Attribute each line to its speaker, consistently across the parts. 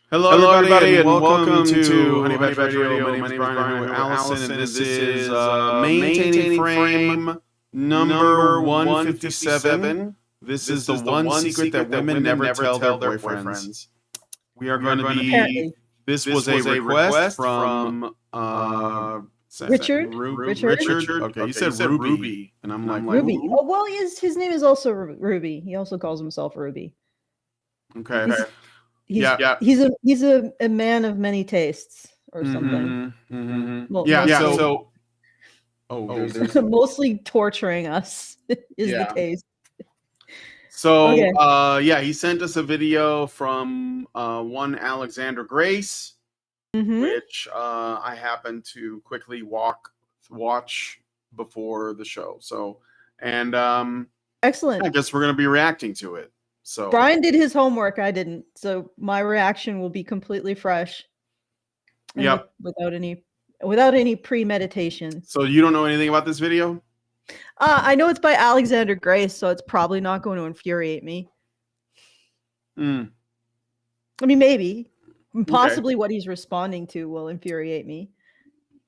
Speaker 1: Hello, everybody, and welcome to Honey Badge Radio. My name is Brian. I'm here with Allison, and this is Maintaining Frame number 157. This is the one secret that women never tell their boyfriends. We are going to be.
Speaker 2: Apparently.
Speaker 1: This was a request from
Speaker 2: Richard?
Speaker 1: Richard. Okay, you said Ruby, and I'm like
Speaker 2: Ruby.
Speaker 1: who?
Speaker 2: Oh, well, his name is also Ruby. He also calls himself Ruby.
Speaker 1: Okay.
Speaker 2: He's a man of many tastes or something. Well,
Speaker 1: So there's
Speaker 2: mostly torturing us is the case.
Speaker 1: So,
Speaker 2: Okay.
Speaker 1: he sent us a video from one Alexander Grace, which I happened to quickly watch before the show. So, and
Speaker 2: excellent.
Speaker 1: I guess we're going to be reacting to it. So
Speaker 2: Brian did his homework. I didn't. So my reaction will be completely fresh.
Speaker 1: Yep.
Speaker 2: Without any premeditation.
Speaker 1: So you don't know anything about this video?
Speaker 2: I know it's by Alexander Grace, so it's probably not going to infuriate me. I mean, maybe. Possibly what he's responding to will infuriate me.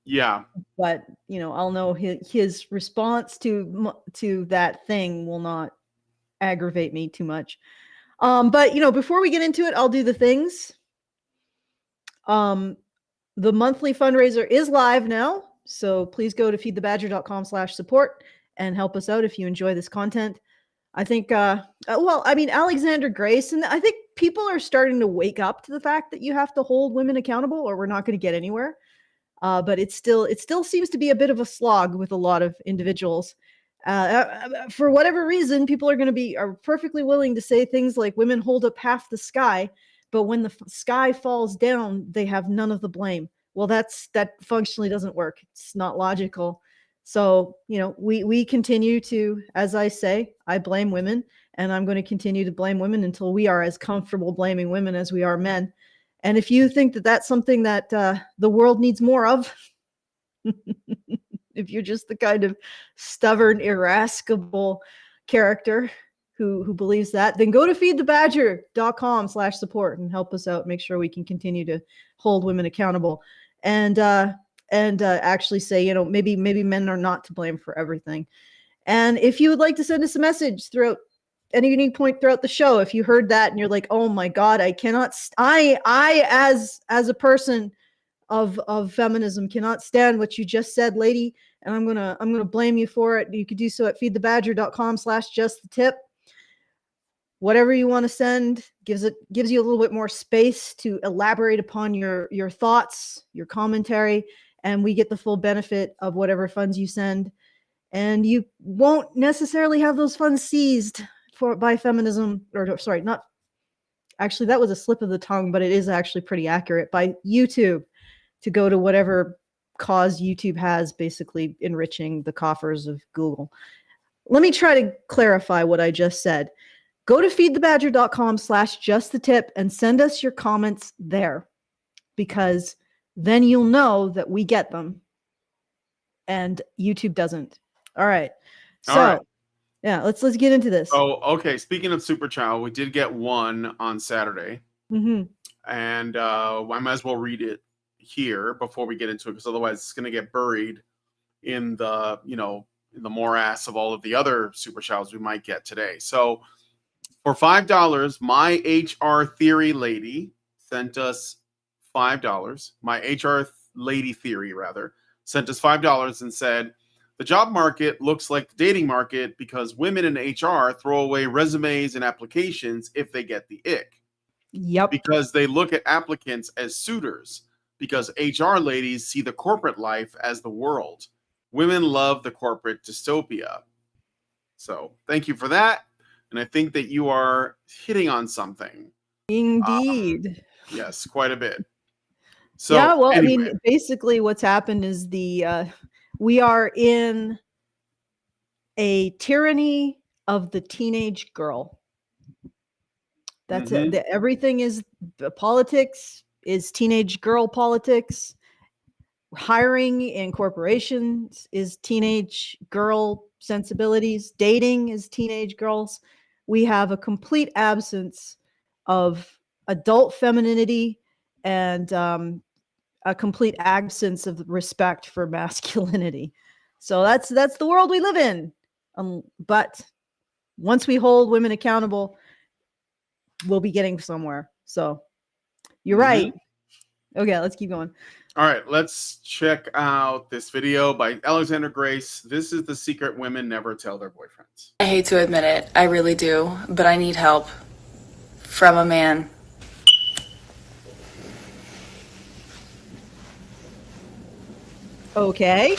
Speaker 1: Yeah.
Speaker 2: But, I'll know his response to that thing will not aggravate me too much. But, before we get into it, I'll do the things. The monthly fundraiser is live now. So please go to feedthebadger.com/support and help us out if you enjoy this content. I think, Alexander Grace, and I think people are starting to wake up to the fact that you have to hold women accountable or we're not going to get anywhere. But it still seems to be a bit of a slog with a lot of individuals. For whatever reason, people are perfectly willing to say things like women hold up half the sky, but when the sky falls down, they have none of the blame. Well, that functionally doesn't work. It's not logical. So, we continue to, as I say, I blame women, and I'm going to continue to blame women until we are as comfortable blaming women as we are men. And if you think that that's something that the world needs more of, if you're just the kind of stubborn, irascible character who believes that, then go to feedthebadger.com/support and help us out. Make sure we can continue to hold women accountable and actually say, maybe men are not to blame for everything. And if you would like to send us a message throughout any unique point throughout the show, if you heard that and you're like, oh my God, I cannot, I as a person of feminism cannot stand what you just said, lady, and I'm gonna blame you for it. You could do so at feedthebadger.com/justthetip. Whatever you want to send gives you a little bit more space to elaborate upon your thoughts, your commentary, and we get the full benefit of whatever funds you send. And you won't necessarily have those funds seized by feminism, or sorry, not actually, that was a slip of the tongue, but it is actually pretty accurate, by YouTube, to go to whatever cause YouTube has, basically enriching the coffers of Google. Let me try to clarify what I just said. Go to feedthebadger.com/justthetip and send us your comments there, because then you'll know that we get them and YouTube doesn't. All right. So, yeah, let's get into this.
Speaker 1: Oh, okay. Speaking of Super Child, we did get one on Saturday. And I might as well read it here before we get into it, because otherwise it's going to get buried in the, in the morass of all of the other Super Childs we might get today. So for $5, my HR theory lady sent us $5. My HR lady theory, rather, sent us $5 and said, the job market looks like the dating market because women in HR throw away resumes and applications if they get the ick.
Speaker 2: Yep.
Speaker 1: Because they look at applicants as suitors, because HR ladies see the corporate life as the world. Women love the corporate dystopia. So thank you for that. And I think that you are hitting on something.
Speaker 2: Indeed.
Speaker 1: Yes, quite a bit. So,
Speaker 2: yeah, well,
Speaker 1: anyway.
Speaker 2: I mean, basically what's happened is we are in a tyranny of the teenage girl. That's it. Everything is politics, is teenage girl politics. Hiring in corporations is teenage girl sensibilities. Dating is teenage girls. We have a complete absence of adult femininity and a complete absence of respect for masculinity. So that's the world we live in. But once we hold women accountable, we'll be getting somewhere. So you're right. Okay, let's keep going.
Speaker 1: All right, let's check out this video by Alexander Grace. This is the secret women never tell their boyfriends.
Speaker 3: I hate to admit it, I really do, but I need help from a man.
Speaker 2: Okay.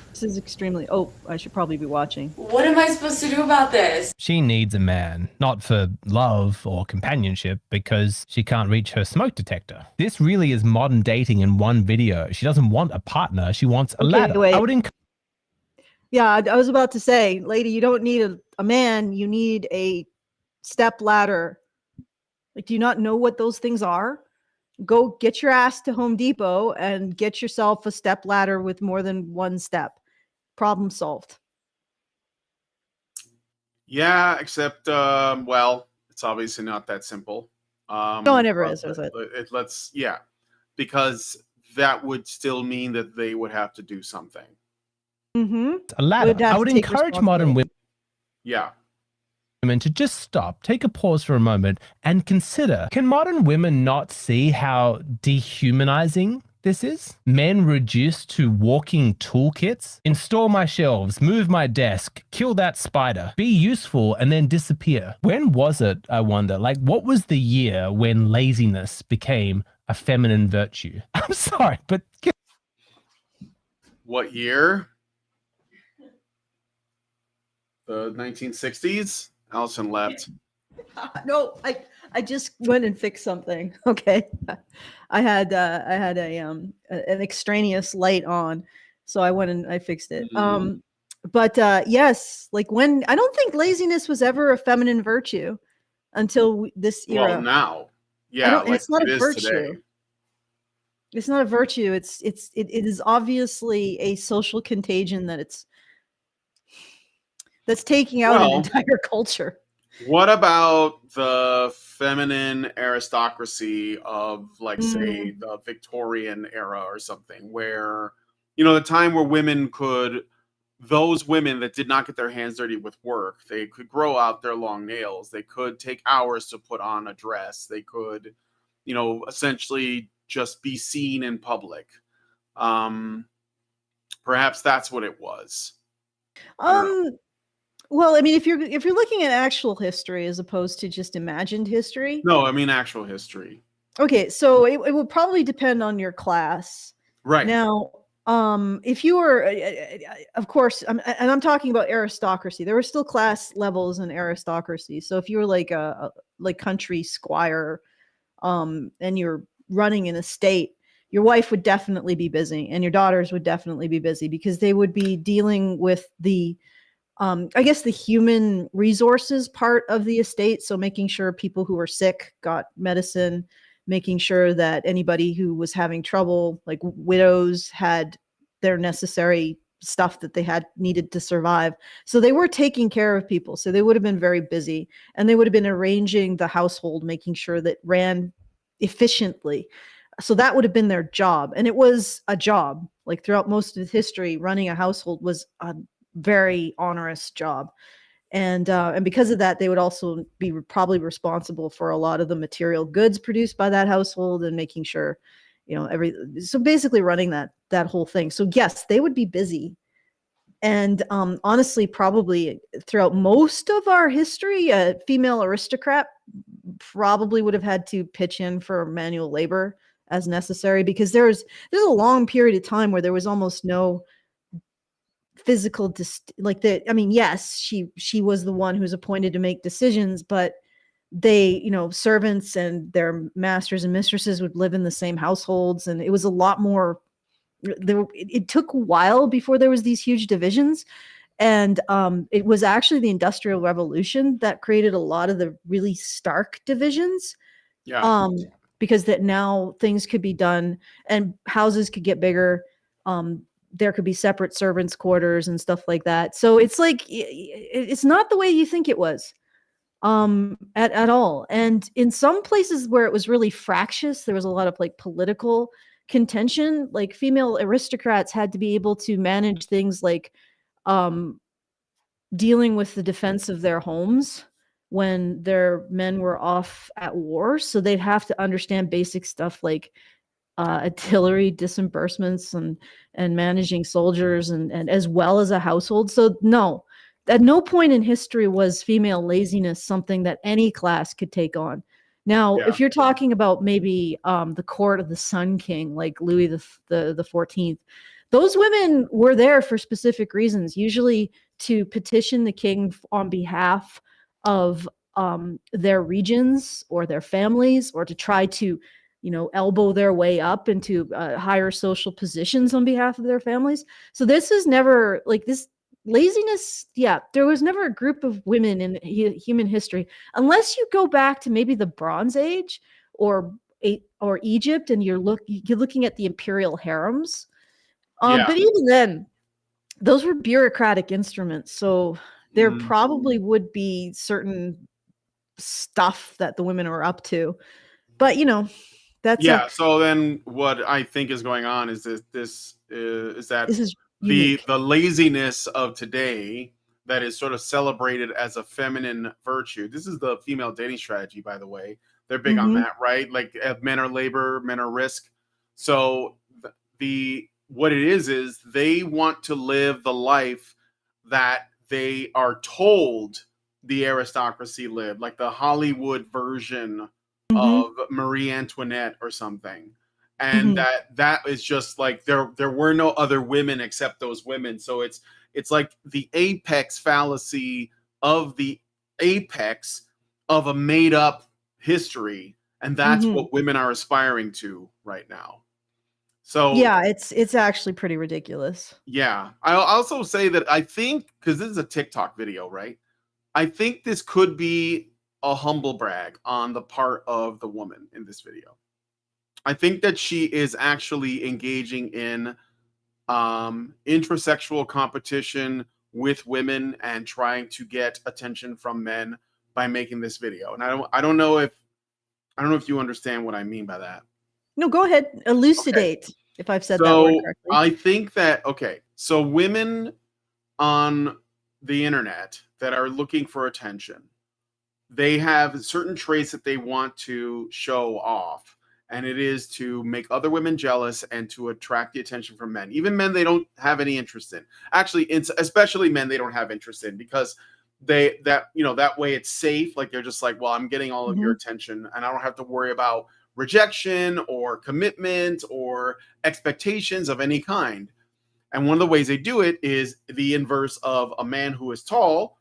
Speaker 2: This is extremely... Oh, I should probably be watching.
Speaker 3: What am I supposed to do about this?
Speaker 4: She needs a man, not for love or companionship, because she can't reach her smoke detector. This really is modern dating in one video. She doesn't want a partner, she wants a ladder.
Speaker 2: Wait.
Speaker 4: I would
Speaker 2: Yeah, I was about to say, lady, you don't need a man, you need a step ladder. Like, do you not know what those things are? Go get your ass to Home Depot and get yourself a step ladder with more than one step. Problem solved.
Speaker 1: Yeah, except, well, it's obviously not that simple.
Speaker 2: No, it never is it?
Speaker 1: Let's, yeah, because that would still mean that they would have to do something.
Speaker 4: A ladder. I would encourage modern women.
Speaker 1: Yeah.
Speaker 4: To just stop, take a pause for a moment, and consider, can modern women not see how dehumanizing this is? Men reduced to walking toolkits? Install my shelves, move my desk, kill that spider, be useful, and then disappear. When was it, I wonder? Like, what was the year when laziness became a feminine virtue? I'm sorry, but...
Speaker 1: What year? The 1960s? Allison left.
Speaker 2: No, I just went and fixed something. Okay. I had an extraneous light on, so I went and I fixed it. But yes, like when I don't think laziness was ever a feminine virtue until this era.
Speaker 1: Well, now. Yeah, like
Speaker 2: it's not
Speaker 1: it
Speaker 2: a
Speaker 1: is
Speaker 2: virtue.
Speaker 1: today.
Speaker 2: It not a virtue. It is obviously a social contagion that's taking out an entire culture.
Speaker 1: What about the feminine aristocracy of, like, say, the Victorian era or something, where, you know, the time where women could, those women that did not get their hands dirty with work, they could grow out their long nails, they could take hours to put on a dress, they could, you know, essentially just be seen in public. Perhaps that's what it was.
Speaker 2: Well, I mean, if you're looking at actual history as opposed to just imagined history.
Speaker 1: No, I mean actual history.
Speaker 2: Okay, so it will probably depend on your class.
Speaker 1: Right.
Speaker 2: Now, if you were, of course, and I'm talking about aristocracy. There were still class levels in aristocracy. So if you were like a country squire, and you're running an estate, your wife would definitely be busy, and your daughters would definitely be busy because they would be dealing with the I guess the human resources part of the estate. So making sure people who were sick got medicine, making sure that anybody who was having trouble, like widows, had their necessary stuff that they needed to survive. So they were taking care of people. So they would have been very busy, and they would have been arranging the household, making sure that ran efficiently. So that would have been their job. And it was a job. Like throughout most of history, running a household was a very onerous job, and because of that, they would also be probably responsible for a lot of the material goods produced by that household and making sure, you know, so basically running that whole thing. So yes, they would be busy, and honestly, probably throughout most of our history, a female aristocrat probably would have had to pitch in for manual labor as necessary, because there's a long period of time where there was almost no physical I mean, yes, she was the one who's appointed to make decisions, but they, you know, servants and their masters and mistresses would live in the same households, and it was a lot more. It took a while before there was these huge divisions, and it was actually the Industrial Revolution that created a lot of the really stark divisions.
Speaker 1: Yeah.
Speaker 2: Because that now things could be done and houses could get bigger. There could be separate servants' quarters and stuff like that. So it's like, it's not the way you think it was. at all. And in some places where it was really fractious, there was a lot of like political contention. Like female aristocrats had to be able to manage things like um dealing with the defense of their homes when their men were off at war. So they'd have to understand basic stuff like artillery disbursements and managing soldiers and as well as a household. So no, at no point in history was female laziness something that any class could take on. Now,
Speaker 1: Yeah.
Speaker 2: if you're talking about maybe the court of the Sun King, like Louis the 14th, those women were there for specific reasons, usually to petition the king on behalf of their regions or their families, or to try to, elbow their way up into higher social positions on behalf of their families. So this is never like this laziness. Yeah, there was never a group of women in human history, unless you go back to maybe the Bronze Age or Egypt, and you're looking at the imperial harems.
Speaker 1: Yeah.
Speaker 2: But even then, those were bureaucratic instruments, so there
Speaker 1: Mm.
Speaker 2: probably would be certain stuff that the women were up to. But that's
Speaker 1: Yeah. So then, what I think is going on is that this is
Speaker 2: unique.
Speaker 1: the laziness of today that is sort of celebrated as a feminine virtue. This is the female dating strategy, by the way. They're big on
Speaker 2: Mhm.
Speaker 1: that, right? Like men are labor, men are risk. So the what it is they want to live the life that they are told the aristocracy lived, like the Hollywood version
Speaker 2: Mhm.
Speaker 1: of Marie Antoinette or something. And
Speaker 2: Mhm.
Speaker 1: that is just like there were no other women except those women. So it's like the apex fallacy of the apex of a made up history, and that's
Speaker 2: Mhm.
Speaker 1: what women are aspiring to right now. So
Speaker 2: Yeah, it's actually pretty ridiculous.
Speaker 1: yeah, I'll also say that I think, because this is a TikTok video, right? I think this could be a humble brag on the part of the woman in this video. I think that she is actually engaging in intersexual competition with women and trying to get attention from men by making this video. And I don't know if you understand what I mean by that.
Speaker 2: No, go ahead.
Speaker 1: Okay.
Speaker 2: Elucidate if I've said that word
Speaker 1: So
Speaker 2: correctly.
Speaker 1: I think that so women on the internet that are looking for attention, they have certain traits that they want to show off, and it is to make other women jealous and to attract the attention from men, even men they don't have any interest in. Actually, it's especially men they don't have interest in, because that way it's safe. Like they're just like, well, I'm getting all of your attention and I don't have to worry about rejection or commitment or expectations of any kind. And one of the ways they do it is the inverse of a man who is tall.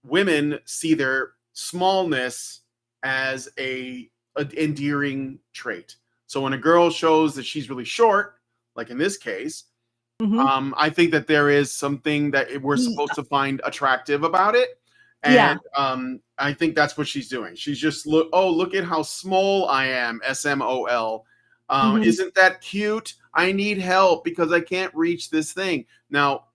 Speaker 1: Women see their smallness as a endearing trait. So when a girl shows that she's really short, like in this case, I think that there is something that we're supposed to find attractive about it. And I think that's what she's doing. She's just look at how small I am, SMOL. Isn't that cute? I need help because I can't reach this thing. Now,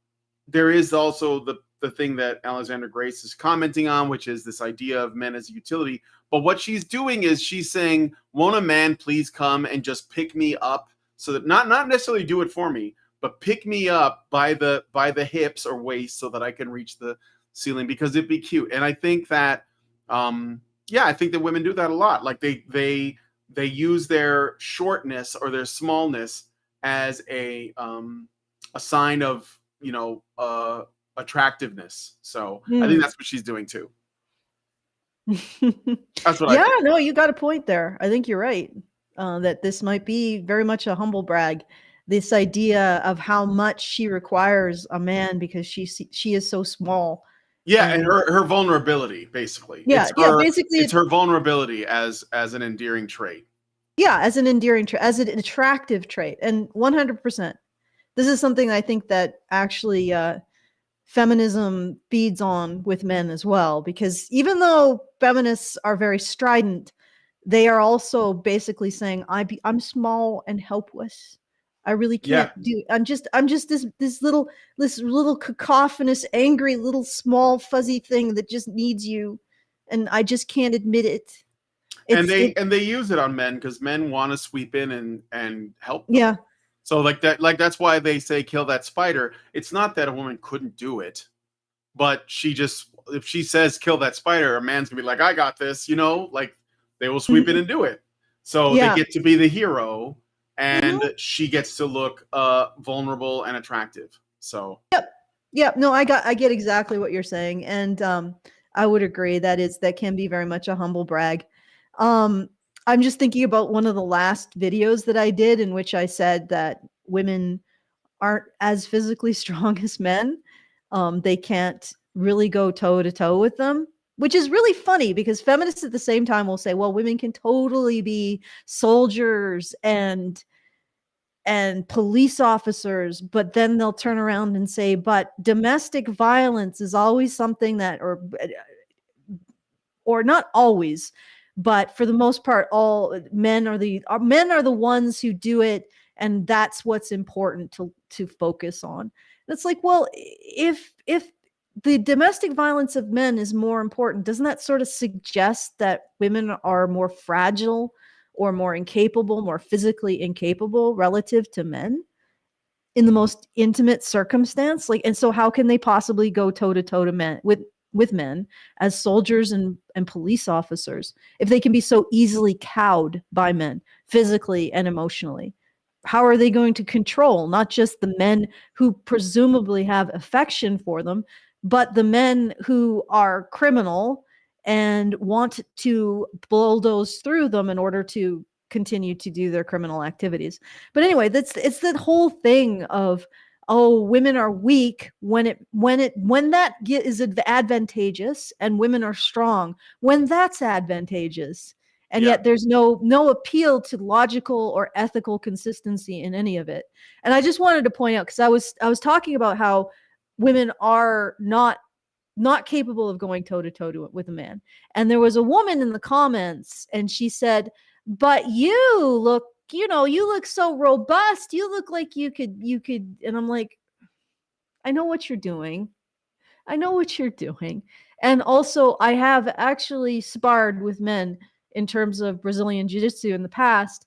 Speaker 1: there is also the thing that Alexandra Grace is commenting on, which is this idea of men as utility. But what she's doing is she's saying, won't a man please come and just pick me up, so that not necessarily do it for me, but pick me up by the hips or waist so that I can reach the ceiling, because it'd be cute. And I think that I think that women do that a lot. Like they use their shortness or their smallness as a sign of attractiveness. So I think that's what she's doing too. That's what I think.
Speaker 2: No, you got a point there. I think you're right. That this might be very much a humble brag. This idea of how much she requires a man because she is so small.
Speaker 1: Yeah, and her vulnerability, basically.
Speaker 2: Basically
Speaker 1: it's her vulnerability as an endearing trait.
Speaker 2: Yeah, as an endearing trait, as an attractive trait, and 100%. This is something I think that actually feminism feeds on with men as well, because even though feminists are very strident, they are also basically saying, I'm small and helpless. I really can't do. I'm just this little cacophonous, angry, little small fuzzy thing that just needs you, and I just can't admit it.
Speaker 1: And they use it on men because men want to sweep in and help them.
Speaker 2: Yeah.
Speaker 1: So that's why they say kill that spider. It's not that a woman couldn't do it, but if she says kill that spider, a man's gonna be like, I got this, like they will sweep in and do it. So they get to be the hero, and she gets to look vulnerable and attractive. So
Speaker 2: Yep. No, I get exactly what you're saying, and I would agree that can be very much a humble brag. I'm just thinking about one of the last videos that I did in which I said that women aren't as physically strong as men. They can't really go toe to toe with them, which is really funny because feminists at the same time will say, well, women can totally be soldiers and police officers, but then they'll turn around and say, but domestic violence is always something that, or not always, but for the most part, all men are the ones who do it, and that's what's important to focus on. And it's like, well, if the domestic violence of men is more important, doesn't that sort of suggest that women are more fragile or more incapable, more physically incapable relative to men in the most intimate circumstance? Like, and so how can they possibly go toe to toe to men with men as soldiers and police officers if they can be so easily cowed by men physically and emotionally? How are they going to control not just the men who presumably have affection for them, but the men who are criminal and want to bulldoze through them in order to continue to do their criminal activities? But anyway, it's the whole thing of, oh, women are weak when that is advantageous, and women are strong when that's advantageous. And yet there's no appeal to logical or ethical consistency in any of it. And I just wanted to point out, because I was talking about how women are not capable of going toe to toe with a man. And there was a woman in the comments, and she said, but you look so robust. You look like you could, and I'm like, I know what you're doing. And also, I have actually sparred with men in terms of Brazilian Jiu-Jitsu in the past.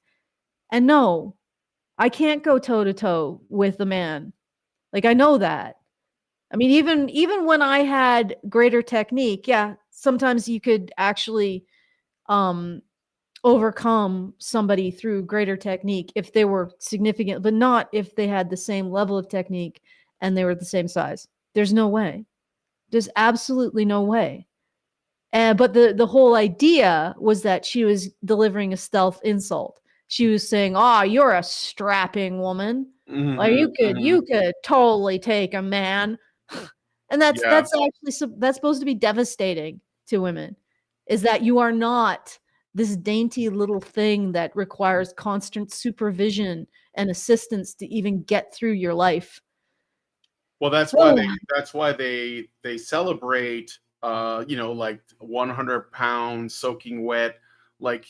Speaker 2: And no, I can't go toe to toe with a man. Like, I know that. I mean, even when I had greater technique, sometimes you could actually overcome somebody through greater technique if they were significant, but not if they had the same level of technique and they were the same size. There's no way. There's absolutely no way. But the whole idea was that she was delivering a stealth insult. She was saying, "Oh, you're a strapping woman. Like you could totally take a man." And that's actually that's supposed to be devastating to women, is that you are not this dainty little thing that requires constant supervision and assistance to even get through your life.
Speaker 1: Well, that's why they celebrate like 100 pounds soaking wet, like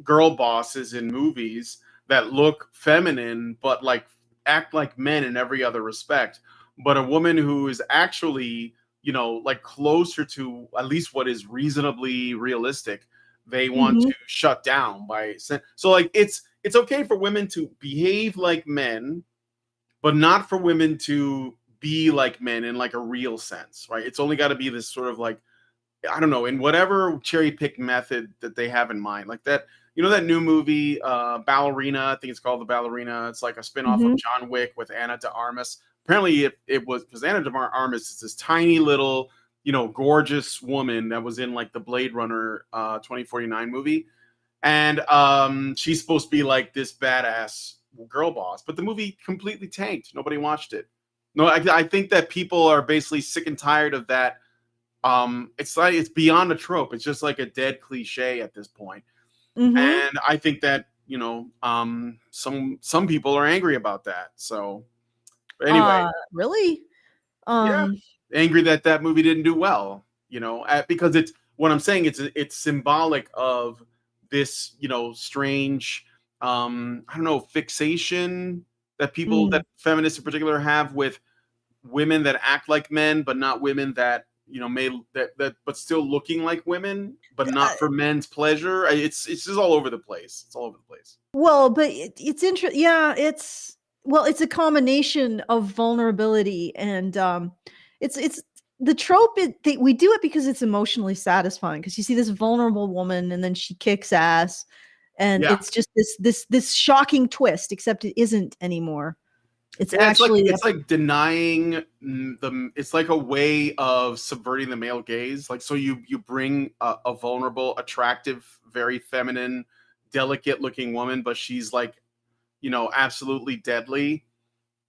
Speaker 1: girl bosses in movies that look feminine but like act like men in every other respect. But a woman who is actually, like closer to at least what is reasonably realistic, they want to shut down by so like it's okay for women to behave like men, but not for women to be like men in like a real sense, right? It's only got to be this sort of like, I don't know, in whatever cherry pick method that they have in mind. Like that, that new movie, Ballerina, I think it's called The Ballerina. It's like a spinoff of John Wick with Ana de Armas. Apparently it was, because Ana de Armas is this tiny little, gorgeous woman that was in like the Blade Runner 2049 movie. And she's supposed to be like this badass girl boss, but the movie completely tanked. Nobody watched it. No, I think that people are basically sick and tired of that. It's like it's beyond a trope. It's just like a dead cliche at this point. And I think that some people are angry about that. So but anyway,
Speaker 2: really,
Speaker 1: angry that movie didn't do well. Because it's what I'm saying. It's symbolic of this strange I don't know, fixation that people that feminists in particular have with women that act like men, but not women that male that but still looking like women, but not for men's pleasure. It's just all over the place. It's all over the place.
Speaker 2: Well, but it's interesting. Yeah, it's a combination of vulnerability and it's the trope. We do it because it's emotionally satisfying. Because you see this vulnerable woman, and then she kicks ass, and it's just this shocking twist. Except it isn't anymore. It's actually
Speaker 1: it's like denying it's like a way of subverting the male gaze. Like, so you bring a vulnerable, attractive, very feminine, delicate looking woman, but she's like, absolutely deadly,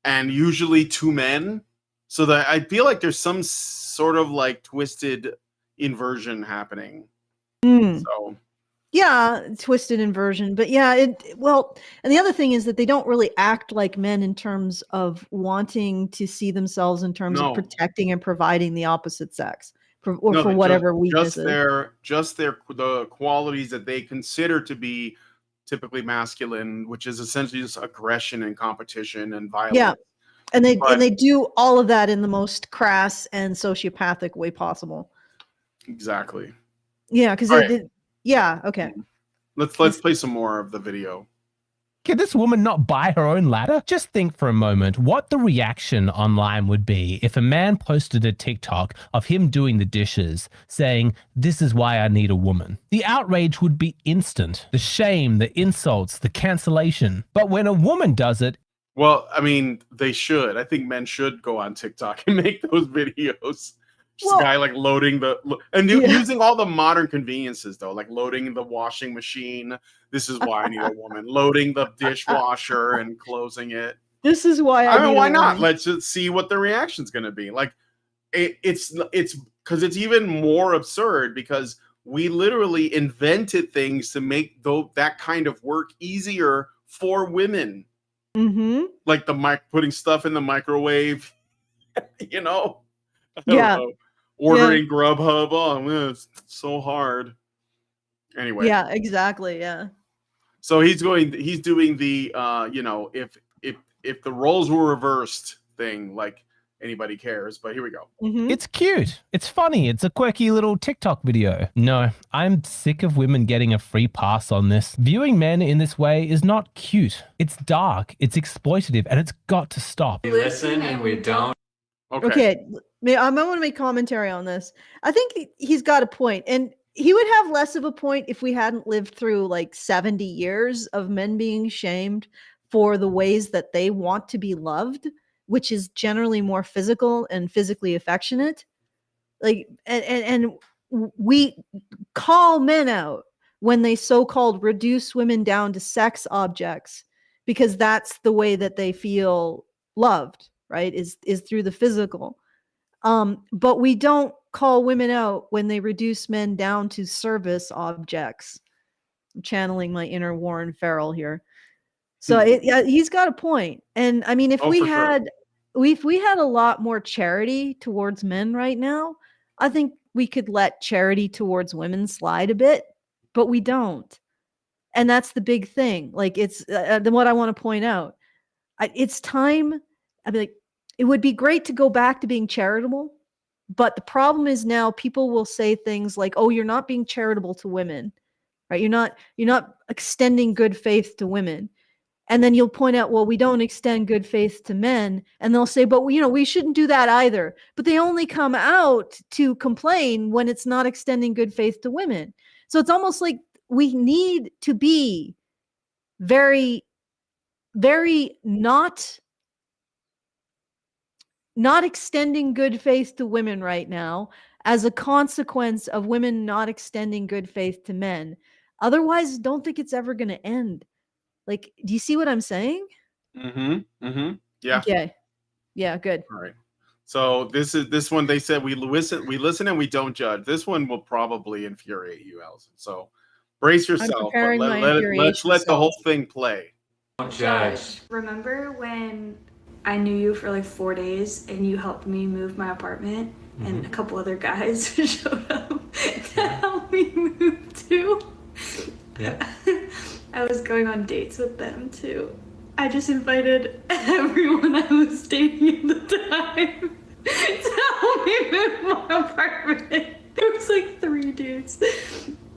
Speaker 1: and usually two men. So that I feel like there's some sort of like twisted inversion happening. So
Speaker 2: yeah, twisted inversion. But yeah, and the other thing is that they don't really act like men in terms of wanting to see themselves in terms of protecting and providing the opposite sex for whatever weaknesses.
Speaker 1: The qualities that they consider to be typically masculine, which is essentially just aggression and competition and violence.
Speaker 2: Yeah. And they do all of that in the most crass and sociopathic way possible.
Speaker 1: Exactly.
Speaker 2: Yeah, because yeah, okay.
Speaker 1: Let's play some more of the video.
Speaker 4: Can this woman not buy her own ladder? Just think for a moment what the reaction online would be if a man posted a TikTok of him doing the dishes saying, "This is why I need a woman." The outrage would be instant. The shame, the insults, the cancellation. But when a woman does it,
Speaker 1: well, I mean, they should. I think men should go on TikTok and make those videos. Just a guy like loading using all the modern conveniences though, like loading the washing machine. This is why I need a woman. Loading the dishwasher and closing it.
Speaker 2: This is why I mean,
Speaker 1: why not? Let's just see what the reaction's going to be. Like it's because it's even more absurd because we literally invented things to make that kind of work easier for women.
Speaker 2: Mm-hmm.
Speaker 1: Like putting stuff in the microwave, I don't know. Ordering Grubhub. Oh man, it's so hard. Anyway.
Speaker 2: Yeah, exactly. Yeah.
Speaker 1: So he's doing the if the roles were reversed thing, like anybody cares, but here we go.
Speaker 2: Mm-hmm.
Speaker 4: It's cute. It's funny. It's a quirky little TikTok video. No, I'm sick of women getting a free pass on this. Viewing men in this way is not cute. It's dark, it's exploitative, and it's got to stop.
Speaker 5: We listen and we don't.
Speaker 2: Okay. I want to make commentary on this. I think he's got a point, and he would have less of a point if we hadn't lived through like 70 years of men being shamed for the ways that they want to be loved, which is generally more physical and physically affectionate. Like, and we call men out when they so-called reduce women down to sex objects because that's the way that they feel loved, right? Is through the physical. But we don't call women out when they reduce men down to service objects. I'm channeling my inner Warren Farrell here. So he's got a point. And I mean, if we had a lot more charity towards men right now, I think we could let charity towards women slide a bit, but we don't. And that's the big thing. Like it's what I want to point out. It's time. I'd be like, it would be great to go back to being charitable. But the problem is now people will say things like, "Oh, you're not being charitable to women, right? You're not extending good faith to women." And then you'll point out, "Well, we don't extend good faith to men." And they'll say, "But we shouldn't do that either." But they only come out to complain when it's not extending good faith to women. So it's almost like we need to be very, very not extending good faith to women right now as a consequence of women not extending good faith to men. Otherwise, don't think it's ever going to end. Like, do you see what I'm saying?
Speaker 1: Mm-hmm. Mm-hmm. Yeah.
Speaker 2: Okay. Yeah, good.
Speaker 1: All right. So this one they said we listen and we don't judge. This one will probably infuriate you, Allison. So brace yourself. But let's let the whole thing play.
Speaker 5: Don't judge.
Speaker 6: Remember when I knew you for like 4 days and you helped me move my apartment and a couple other guys showed up to help me move too?
Speaker 5: Yeah.
Speaker 6: I was going on dates with them too. I just invited everyone I was dating at the time to help me move my apartment. There was like 3 dudes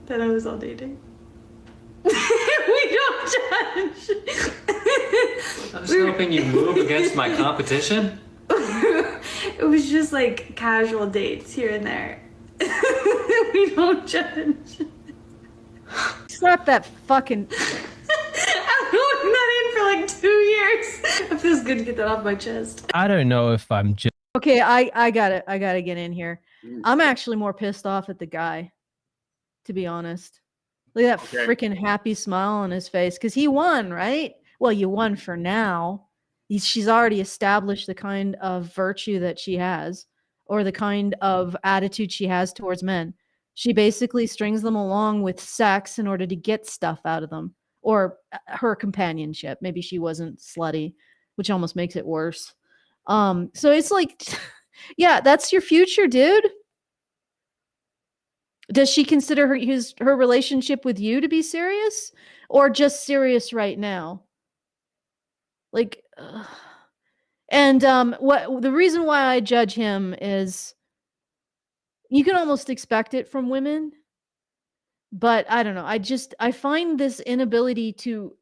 Speaker 6: that I was all dating. We don't judge.
Speaker 5: I was hoping you move against my competition.
Speaker 6: It was just like casual dates here and there. We don't judge.
Speaker 2: Slap that fucking.
Speaker 6: I'm holding that in for like 2 years. It feels good to get that off my chest.
Speaker 4: I don't know if I'm just.
Speaker 2: Okay, I gotta get in here. I'm actually more pissed off at the guy, to be honest. Look at that freaking happy smile on his face, because he won, right? Well, you won for now. She's already established the kind of virtue that she has, or the kind of attitude she has towards men. She basically strings them along with sex in order to get stuff out of them, or her companionship. Maybe she wasn't slutty, which almost makes it worse. So it's like, yeah, that's your future, dude. Does she consider her relationship with you to be serious, or just serious right now? Like, and what the reason why I judge him is, you can almost expect it from women, but I don't know. I find this inability to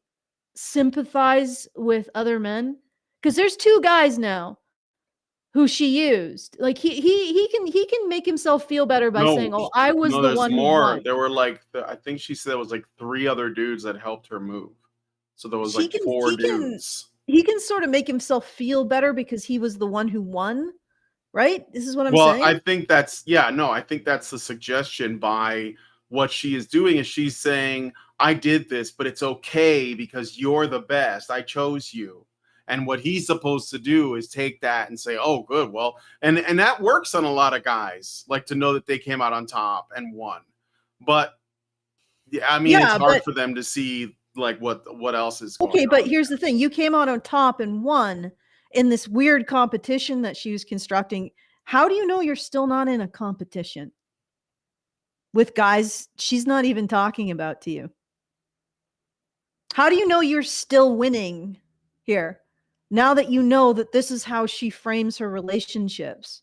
Speaker 2: sympathize with other men, because there's 2 guys now who she used. Like he can make himself feel better by saying, "Oh, I was the
Speaker 1: there's
Speaker 2: one who
Speaker 1: more.
Speaker 2: won."
Speaker 1: There were like I think she said it was like 3 other dudes that helped her move. So there was like 4 dudes.
Speaker 2: He can sort of make himself feel better because he was the one who won, right? This is what I'm
Speaker 1: Well,
Speaker 2: saying.
Speaker 1: I think that's I think that's the suggestion by what she is doing. Is she's saying, I did this, but it's okay because you're the best. I chose you. And what he's supposed to do is take that and say, oh, good. Well, and that works on a lot of guys, like to know that they came out on top and won. But yeah, I mean, it's hard for them to see like what else is going on.
Speaker 2: Okay, but here's the thing. You came out on top and won in this weird competition that she was constructing. How do you know you're still not in a competition with guys she's not even talking about to you? How do you know you're still winning here, now that you know that this is how she frames her relationships?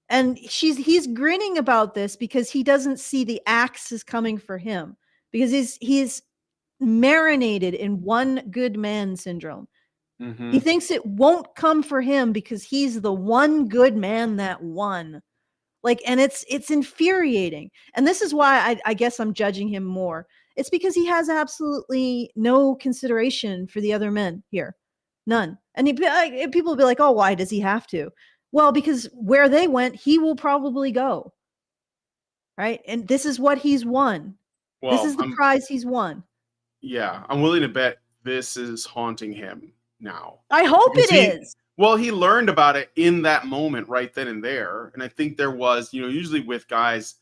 Speaker 2: And he's grinning about this because he doesn't see the axe is coming for him, because he's marinated in one good man syndrome.
Speaker 1: Mm-hmm.
Speaker 2: He thinks it won't come for him because he's the one good man that won. Like, and it's infuriating. And this is why I guess I'm judging him more. It's because he has absolutely no consideration for the other men here. None. And people will be like, oh, why does he have to? Well, because where they went, he will probably go. Right? And this is what he's won. Well, this is the prize he's won.
Speaker 1: Yeah, I'm willing to bet this is haunting him now.
Speaker 2: I hope it is.
Speaker 1: Well, he learned about it in that moment right then and there. And I think there was, usually with guys,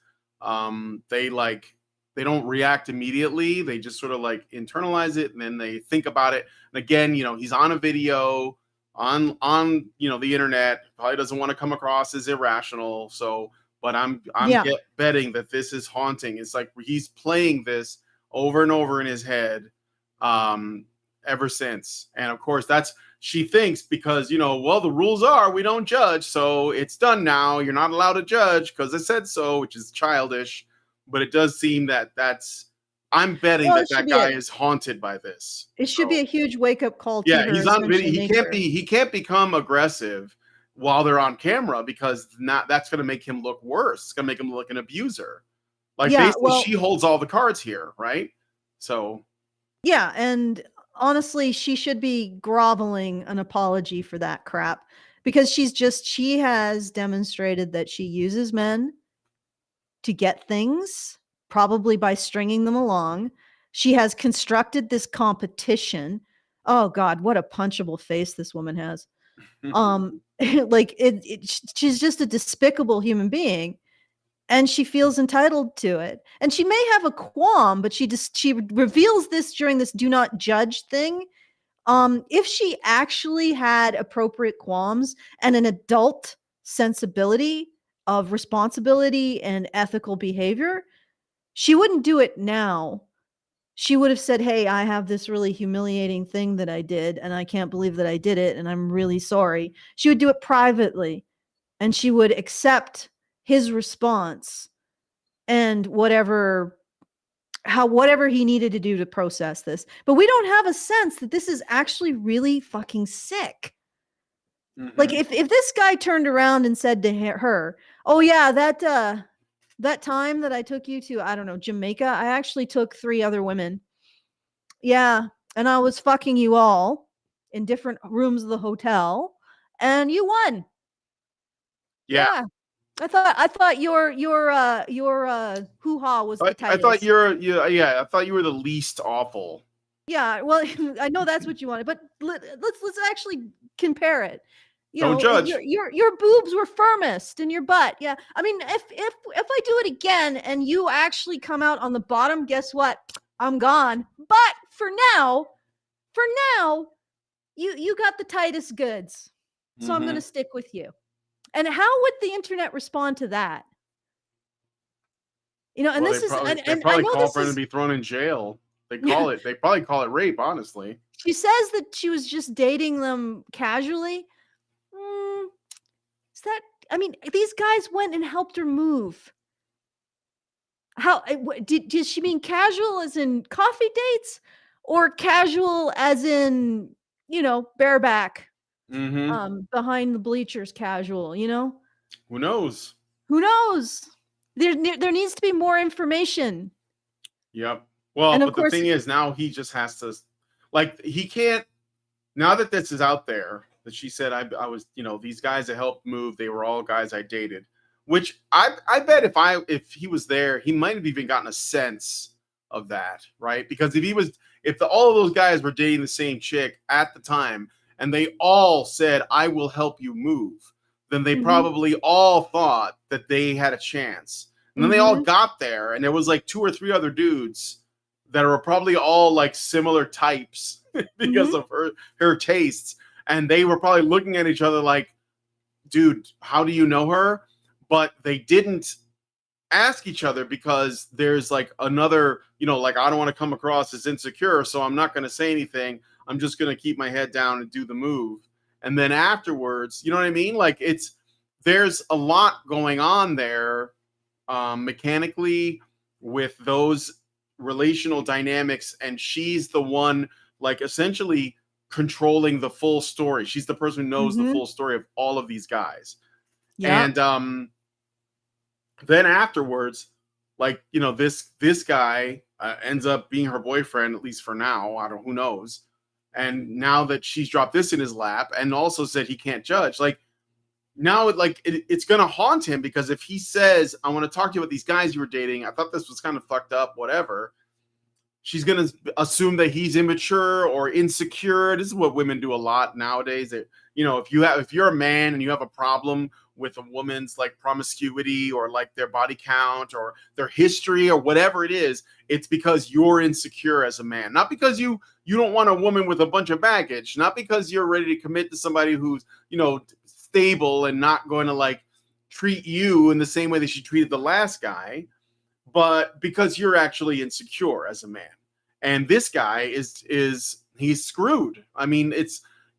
Speaker 1: they don't react immediately. They just sort of like internalize it and then they think about it. And again, he's on a video on the internet, probably doesn't want to come across as irrational. So, but I'm betting that this is haunting. It's like he's playing this over and over in his head ever since. And of course, she thinks because, well, the rules are we don't judge. So it's done now. You're not allowed to judge because I said so, which is childish. But it does seem I'm betting that guy is haunted by this.
Speaker 2: It should be a huge wake up call.
Speaker 1: Yeah, he's on video. He can't become aggressive while they're on camera because that's going to make him look worse. It's going to make him look like an abuser. Like basically, she holds all the cards here, right? So.
Speaker 2: Yeah, and honestly, she should be groveling an apology for that crap, because she has demonstrated that she uses men to get things, probably by stringing them along. She has constructed this competition. Oh God, what a punchable face this woman has. Like she's just a despicable human being, and she feels entitled to it. And she may have a qualm, but she reveals this during this do not judge thing. If she actually had appropriate qualms and an adult sensibility of responsibility and ethical behavior, she wouldn't do it now. She would have said, hey, I have this really humiliating thing that I did, and I can't believe that I did it, and I'm really sorry. She would do it privately and she would accept his response and whatever he needed to do to process this. But we don't have a sense that this is actually really fucking sick.
Speaker 1: Mhm.
Speaker 2: Like if this guy turned around and said to her, "Oh yeah, that time that I took you to, I don't know, Jamaica, I actually took 3 other women. Yeah, and I was fucking you all in different rooms of the hotel, and you won."
Speaker 1: Yeah.
Speaker 2: I thought your hoo-ha was the
Speaker 1: I
Speaker 2: tightest.
Speaker 1: thought I thought you were the least awful.
Speaker 2: Yeah, well, I know that's what you wanted, but let's actually compare it. You
Speaker 1: Don't
Speaker 2: know,
Speaker 1: judge.
Speaker 2: your boobs were firmest in your butt. Yeah, I mean, if I do it again and you actually come out on the bottom, guess what? I'm gone. But for now, you got the tightest goods, so I'm going to stick with you. And how would the internet respond to that? You know, and
Speaker 1: Well,
Speaker 2: this is,
Speaker 1: they
Speaker 2: and I
Speaker 1: probably
Speaker 2: know
Speaker 1: call
Speaker 2: this
Speaker 1: for him to
Speaker 2: is.
Speaker 1: be thrown in jail. They probably call it rape, honestly.
Speaker 2: She says that she was just dating them casually. Is that? I mean, these guys went and helped her move. How did she mean casual as in coffee dates, or casual as in, you know, bareback, behind the bleachers, casual? You know,
Speaker 1: Who knows?
Speaker 2: who knows? There needs to be more information.
Speaker 1: Yep. Well,
Speaker 2: And of
Speaker 1: but the
Speaker 2: course,
Speaker 1: thing is, now he just has to, like, he can't. Now that this is out there, that she said I was, you know, these guys that helped move, they were all guys I dated. Which I bet if he was there, he might have even gotten a sense of that, right? Because if all of those guys were dating the same chick at the time, and they all said I will help you move, then they probably all thought that they had a chance. And then they all got there, and there was like 2 or 3 other dudes that were probably all like similar types because of her tastes, and they were probably looking at each other like, dude, how do you know her? But they didn't ask each other because there's like another, you know, like, I don't want to come across as insecure, so I'm not going to say anything. I'm just going to keep my head down and do the move. And then afterwards, you know what I mean? Like, there's a lot going on there, mechanically, with those relational dynamics, and she's the one, like, essentially controlling the full story. She's the person who knows the full story of all of these guys.
Speaker 2: yeah.
Speaker 1: And then afterwards, like, you know, this guy ends up being her boyfriend, at least for now. Who knows? And now that she's dropped this in his lap and also said he can't judge, like, now it's gonna haunt him, because if he says, I want to talk to you about these guys you were dating, I thought this was kind of fucked up, whatever, she's gonna assume that he's immature or insecure. This is what women do a lot nowadays. That, you know, if you're a man and you have a problem with a woman's like promiscuity or like their body count or their history or whatever it is, it's because you're insecure as a man, not because you don't want a woman with a bunch of baggage, not because you're ready to commit to somebody who's, you know, stable and not going to like treat you in the same way that she treated the last guy, but because you're actually insecure as a man. And this guy he's screwed. I mean,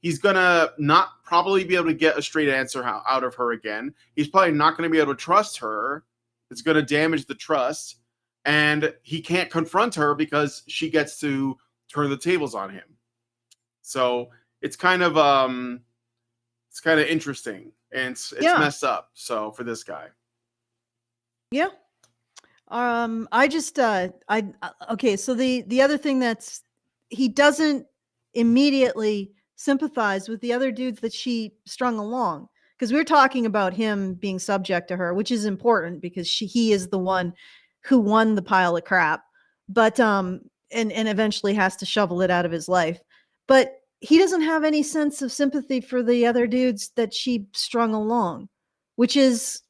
Speaker 1: he's gonna not probably be able to get a straight answer out of her again. He's probably not going to be able to trust her. It's going to damage the trust, and he can't confront her because she gets to turn the tables on him. So it's kind of interesting, and it's messed up. So for this guy,
Speaker 2: yeah. I just okay, so the other thing that's, he doesn't immediately sympathize with the other dudes that she strung along, because we're talking about him being subject to her, which is important because he is the one who won the pile of crap, but and eventually has to shovel it out of his life. But he doesn't have any sense of sympathy for the other dudes that she strung along, which is,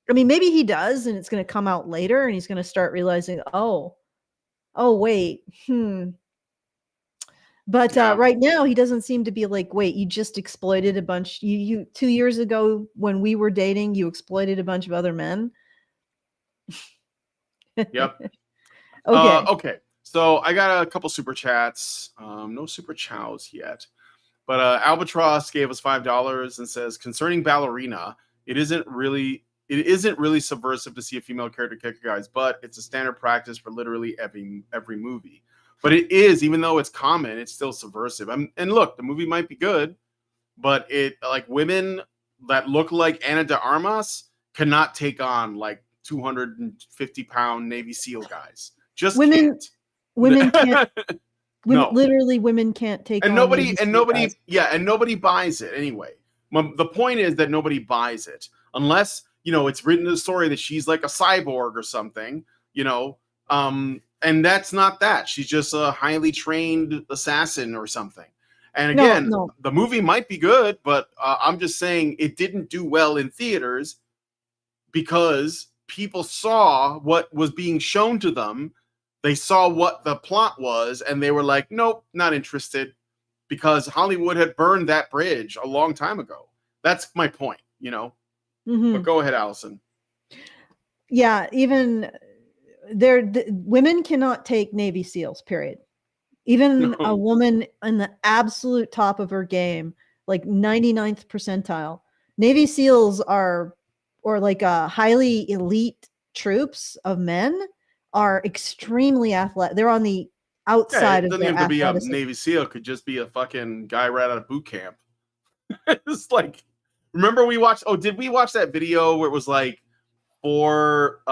Speaker 2: I mean, maybe he does, and it's going to come out later, and he's going to start realizing, oh, wait, But right now, he doesn't seem to be like, wait, you just exploited a bunch. You 2 years ago when we were dating, you exploited a bunch of other men.
Speaker 1: Yep.
Speaker 2: Okay.
Speaker 1: Okay. So I got a couple super chats. No super chows yet. But Albatross gave us $5 and says, concerning ballerina, it isn't really subversive to see a female character kick guys, but it's a standard practice for literally every movie. But it is, even though it's common, it's still subversive. And look, the movie might be good, but it like women that look like Ana de Armas cannot take on like 250-pound Navy SEAL guys. Just
Speaker 2: Women can't.
Speaker 1: No.
Speaker 2: Literally, women can't take on
Speaker 1: nobody
Speaker 2: guys.
Speaker 1: nobody buys it anyway. The point is that nobody buys it unless it's written in the story that she's like a cyborg or something, and that's not that. She's just a highly trained assassin or something. And again, the movie might be good, but I'm just saying it didn't do well in theaters because people saw what was being shown to them. They saw what the plot was, and they were like, nope, not interested, because Hollywood had burned that bridge a long time ago. That's my point,
Speaker 2: Mm-hmm.
Speaker 1: But go ahead, Allison.
Speaker 2: Yeah, even women cannot take Navy SEALs, period. Even a woman in the absolute top of her game, like 99th percentile. Navy SEALs or like a highly elite troops of men are extremely athletic. They're on the outside of their
Speaker 1: doesn't even have to be a
Speaker 2: athleticism.
Speaker 1: Navy SEAL. It could just be a fucking guy right out of boot camp. It's like, remember did we watch that video where it was like 4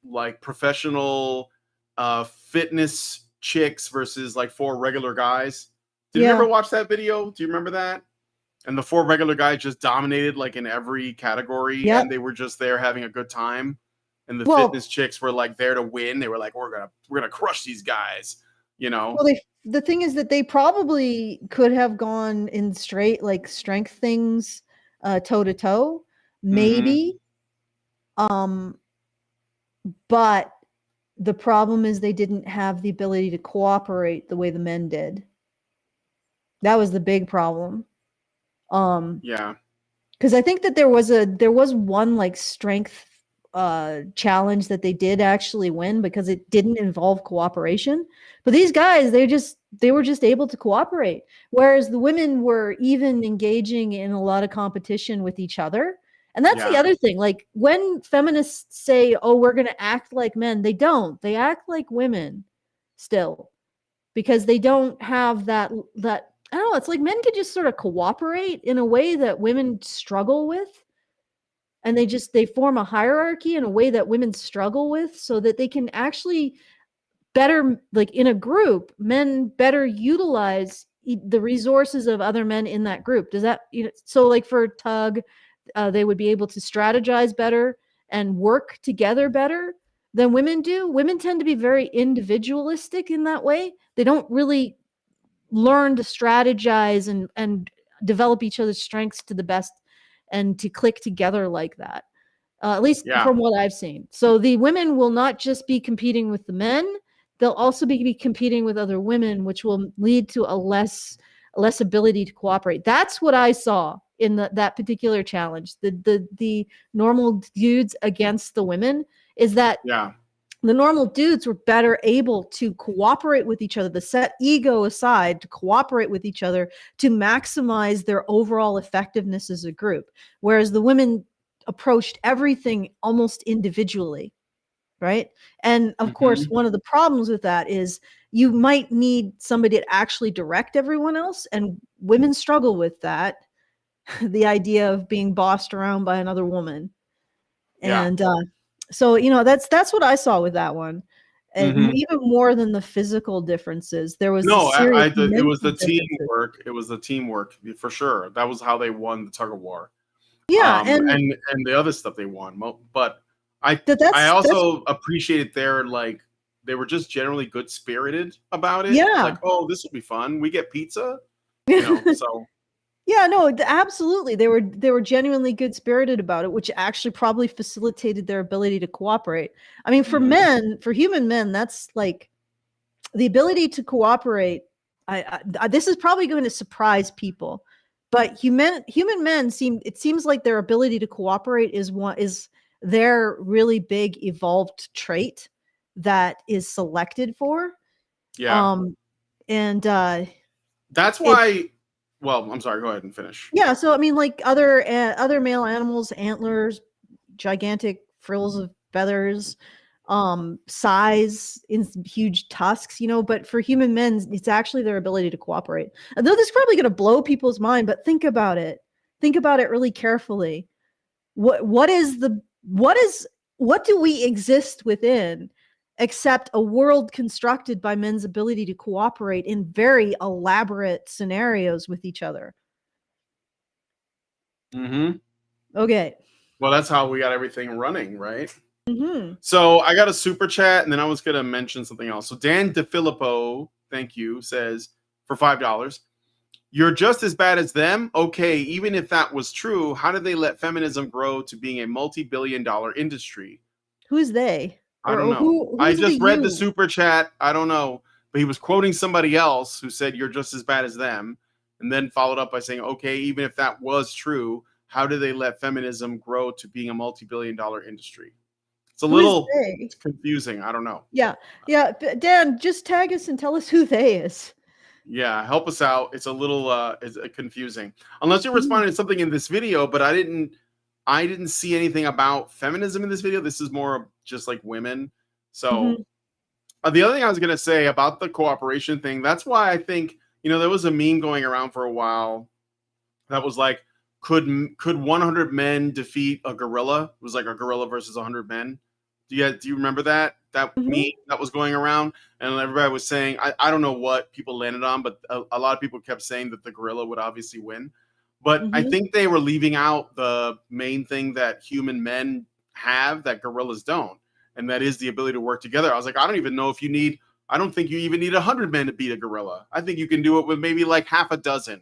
Speaker 1: like professional fitness chicks versus like 4 regular guys? Did you ever watch that video? Do you remember that? And the 4 regular guys just dominated like in every category, and they were just there having a good time. And the fitness chicks were like there to win. They were like, we're gonna crush these guys, Well,
Speaker 2: the thing is that they probably could have gone in straight like strength things, toe to toe, maybe. But the problem is they didn't have the ability to cooperate the way the men did. That was the big problem. Because I think that there was one like strength challenge that they did actually win because it didn't involve cooperation. But these guys, they were just able to cooperate, whereas the women were even engaging in a lot of competition with each other. And that's the other thing. Like when feminists say, "Oh, we're going to act like men," they don't. They act like women still, because they don't have that. I don't know. It's like men could just sort of cooperate in a way that women struggle with. And they form a hierarchy in a way that women struggle with, so that they can actually better, like in a group, men better utilize the resources of other men in that group. Does that, so like for tug, they would be able to strategize better and work together better than women do. Women tend to be very individualistic in that way. They don't really learn to strategize and develop each other's strengths to the best and to click together like that, at least from what I've seen. So the women will not just be competing with the men, they'll also be competing with other women, which will lead to a less ability to cooperate. That's what I saw in that particular challenge. The normal dudes against the women is that the normal dudes were better able to cooperate with each other, to set ego aside, to cooperate with each other, to maximize their overall effectiveness as a group. Whereas the women approached everything almost individually, right? And of course, one of the problems with that is you might need somebody to actually direct everyone else, and women struggle with that. The idea of being bossed around by another woman. And so, that's what I saw with that one. And even more than the physical differences, there was
Speaker 1: it was the teamwork. It was the teamwork for sure. That was how they won the tug of war. And the other stuff they won. But I also appreciated they were just generally good spirited about it.
Speaker 2: Yeah.
Speaker 1: Like, oh, this will be fun. We get pizza. So.
Speaker 2: Yeah, no, absolutely. They were genuinely good spirited about it, which actually probably facilitated their ability to cooperate. I mean, for human men, that's like the ability to cooperate. This is probably going to surprise people, but human men seems like their ability to cooperate is their really big evolved trait that is selected for.
Speaker 1: Yeah.
Speaker 2: And
Speaker 1: that's why. well, I'm sorry. Go ahead and finish.
Speaker 2: Yeah, so I mean, like other male animals, antlers, gigantic frills of feathers, size in huge tusks, you know. But for human men, it's actually their ability to cooperate. And though this is probably going to blow people's mind, but think about it. Think about it really carefully. What do we exist within except a world constructed by men's ability to cooperate in very elaborate scenarios with each other?
Speaker 1: Mm-hmm.
Speaker 2: Okay.
Speaker 1: Well, that's how we got everything running, right?
Speaker 2: Mm-hmm.
Speaker 1: So I got a super chat, and then I was going to mention something else. So Dan DeFilippo, thank you, says for $5, you're just as bad as them? Okay, even if that was true, how did they let feminism grow to being a multi-billion-dollar industry?
Speaker 2: Who's they?
Speaker 1: I don't know.
Speaker 2: Who's
Speaker 1: I just read the
Speaker 2: you?
Speaker 1: super chat. I don't know. But he was quoting somebody else who said, you're just as bad as them. And then followed up by saying, okay, even if that was true, how did they let feminism grow to being a multi-billion-dollar industry? It's a little confusing. I don't know.
Speaker 2: Yeah. Dan, just tag us and tell us who they is.
Speaker 1: Yeah, help us out. It's a little confusing. Unless you're responding to something in this video, but I didn't see anything about feminism in this video. This is more just like women. So the other thing I was going to say about the cooperation thing, that's why I think, there was a meme going around for a while that was like, could 100 men defeat a gorilla? It was like a gorilla versus 100 men. Do you remember that meme that was going around? And everybody was saying, I don't know what people landed on, but a lot of people kept saying that the gorilla would obviously win. But I think they were leaving out the main thing that human men have that gorillas don't. And that is the ability to work together. I was like, I don't even know if I don't think you even need 100 men to beat a gorilla. I think you can do it with maybe like half a dozen.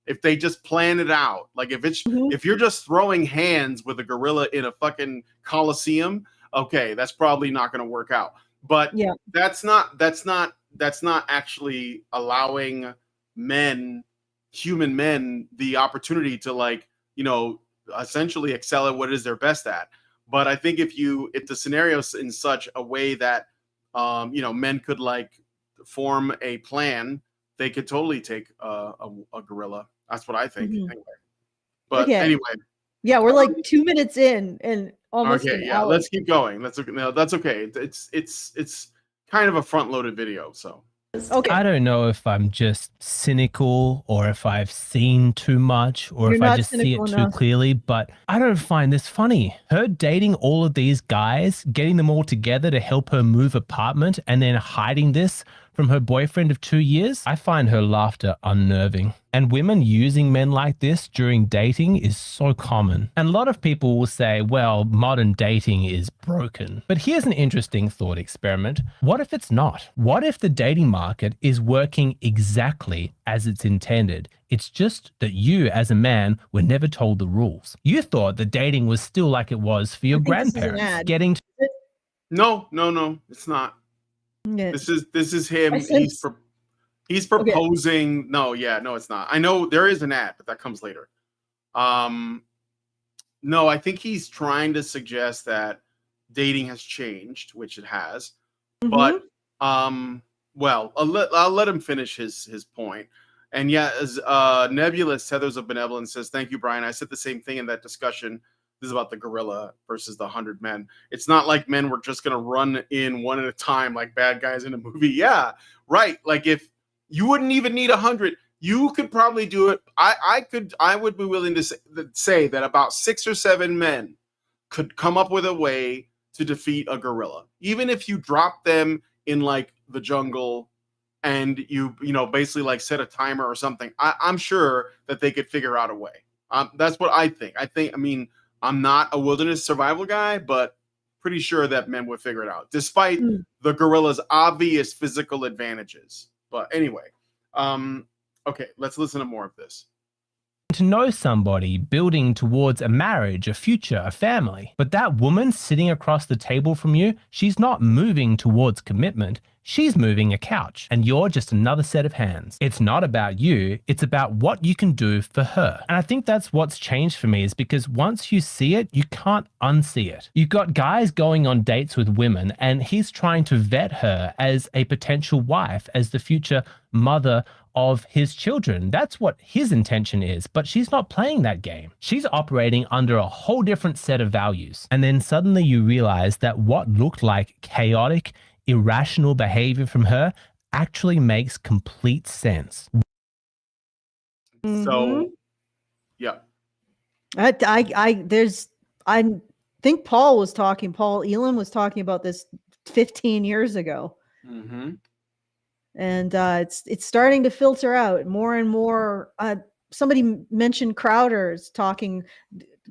Speaker 1: If they just plan it out. Like if you're just throwing hands with a gorilla in a fucking coliseum, okay, that's probably not going to work out. But that's not actually allowing human men, the opportunity to essentially excel at what it is they're best at. But I think if the scenario's in such a way that men could form a plan, they could totally take a gorilla. That's what I think. Anyway. But anyway.
Speaker 2: Yeah, we're like 2 minutes in and almost
Speaker 1: an hour. Let's keep going. That's okay. It's kind of a front-loaded video, so.
Speaker 2: Okay.
Speaker 4: I don't know if I'm just cynical or if I've seen too much or if I just see it too clearly, but I don't find this funny. Her dating all of these guys, getting them all together to help her move apartment and then hiding this from her boyfriend of 2 years, I find her laughter unnerving. And women using men like this during dating is so common. And a lot of people will say, well, modern dating is broken. But here's an interesting thought experiment. What if it's not? What if the dating market is working exactly as it's intended? It's just that you, as a man, were never told the rules. You thought that dating was still like it was for your grandparents.
Speaker 1: No, it's not. Yeah. This is him. He's proposing. Okay. No, it's not. I know there is an ad, but that comes later. No, I think he's trying to suggest that dating has changed, which it has. But well, I'll let him finish his point. And yeah, as Nebulous Tethers of Benevolence says, thank you, Brian. I said the same thing in that discussion. This is about the gorilla versus the 100 men. It's not like men were just going to run in one at a time like bad guys in a movie. Yeah, right. Like if you wouldn't even need 100, you could probably do it. I would be willing to say that about 6 or 7 men could come up with a way to defeat a gorilla. Even if you drop them in like the jungle and you basically set a timer or something, I'm sure that they could figure out a way. That's what I think. I'm not a wilderness survival guy, but pretty sure that men would figure it out, despite the gorilla's obvious physical advantages. But anyway, okay, let's listen to more of this.
Speaker 4: To know somebody, building towards a marriage, a future, a family. But that woman sitting across the table from you, she's not moving towards commitment. She's moving a couch, and you're just another set of hands. It's not about you, it's about what you can do for her. And I think that's what's changed for me, is because once you see it, you can't unsee it. You've got guys going on dates with women, and he's trying to vet her as a potential wife, as the future mother of his children. That's what his intention is, but she's not playing that game. She's operating under a whole different set of values. And then suddenly you realize that what looked like chaotic, irrational behavior from her actually makes complete sense.
Speaker 1: So, yeah.
Speaker 2: I think Paul Elam was talking about this 15 years ago.
Speaker 1: Mm-hmm.
Speaker 2: And it's starting to filter out more and more. Somebody mentioned Crowder's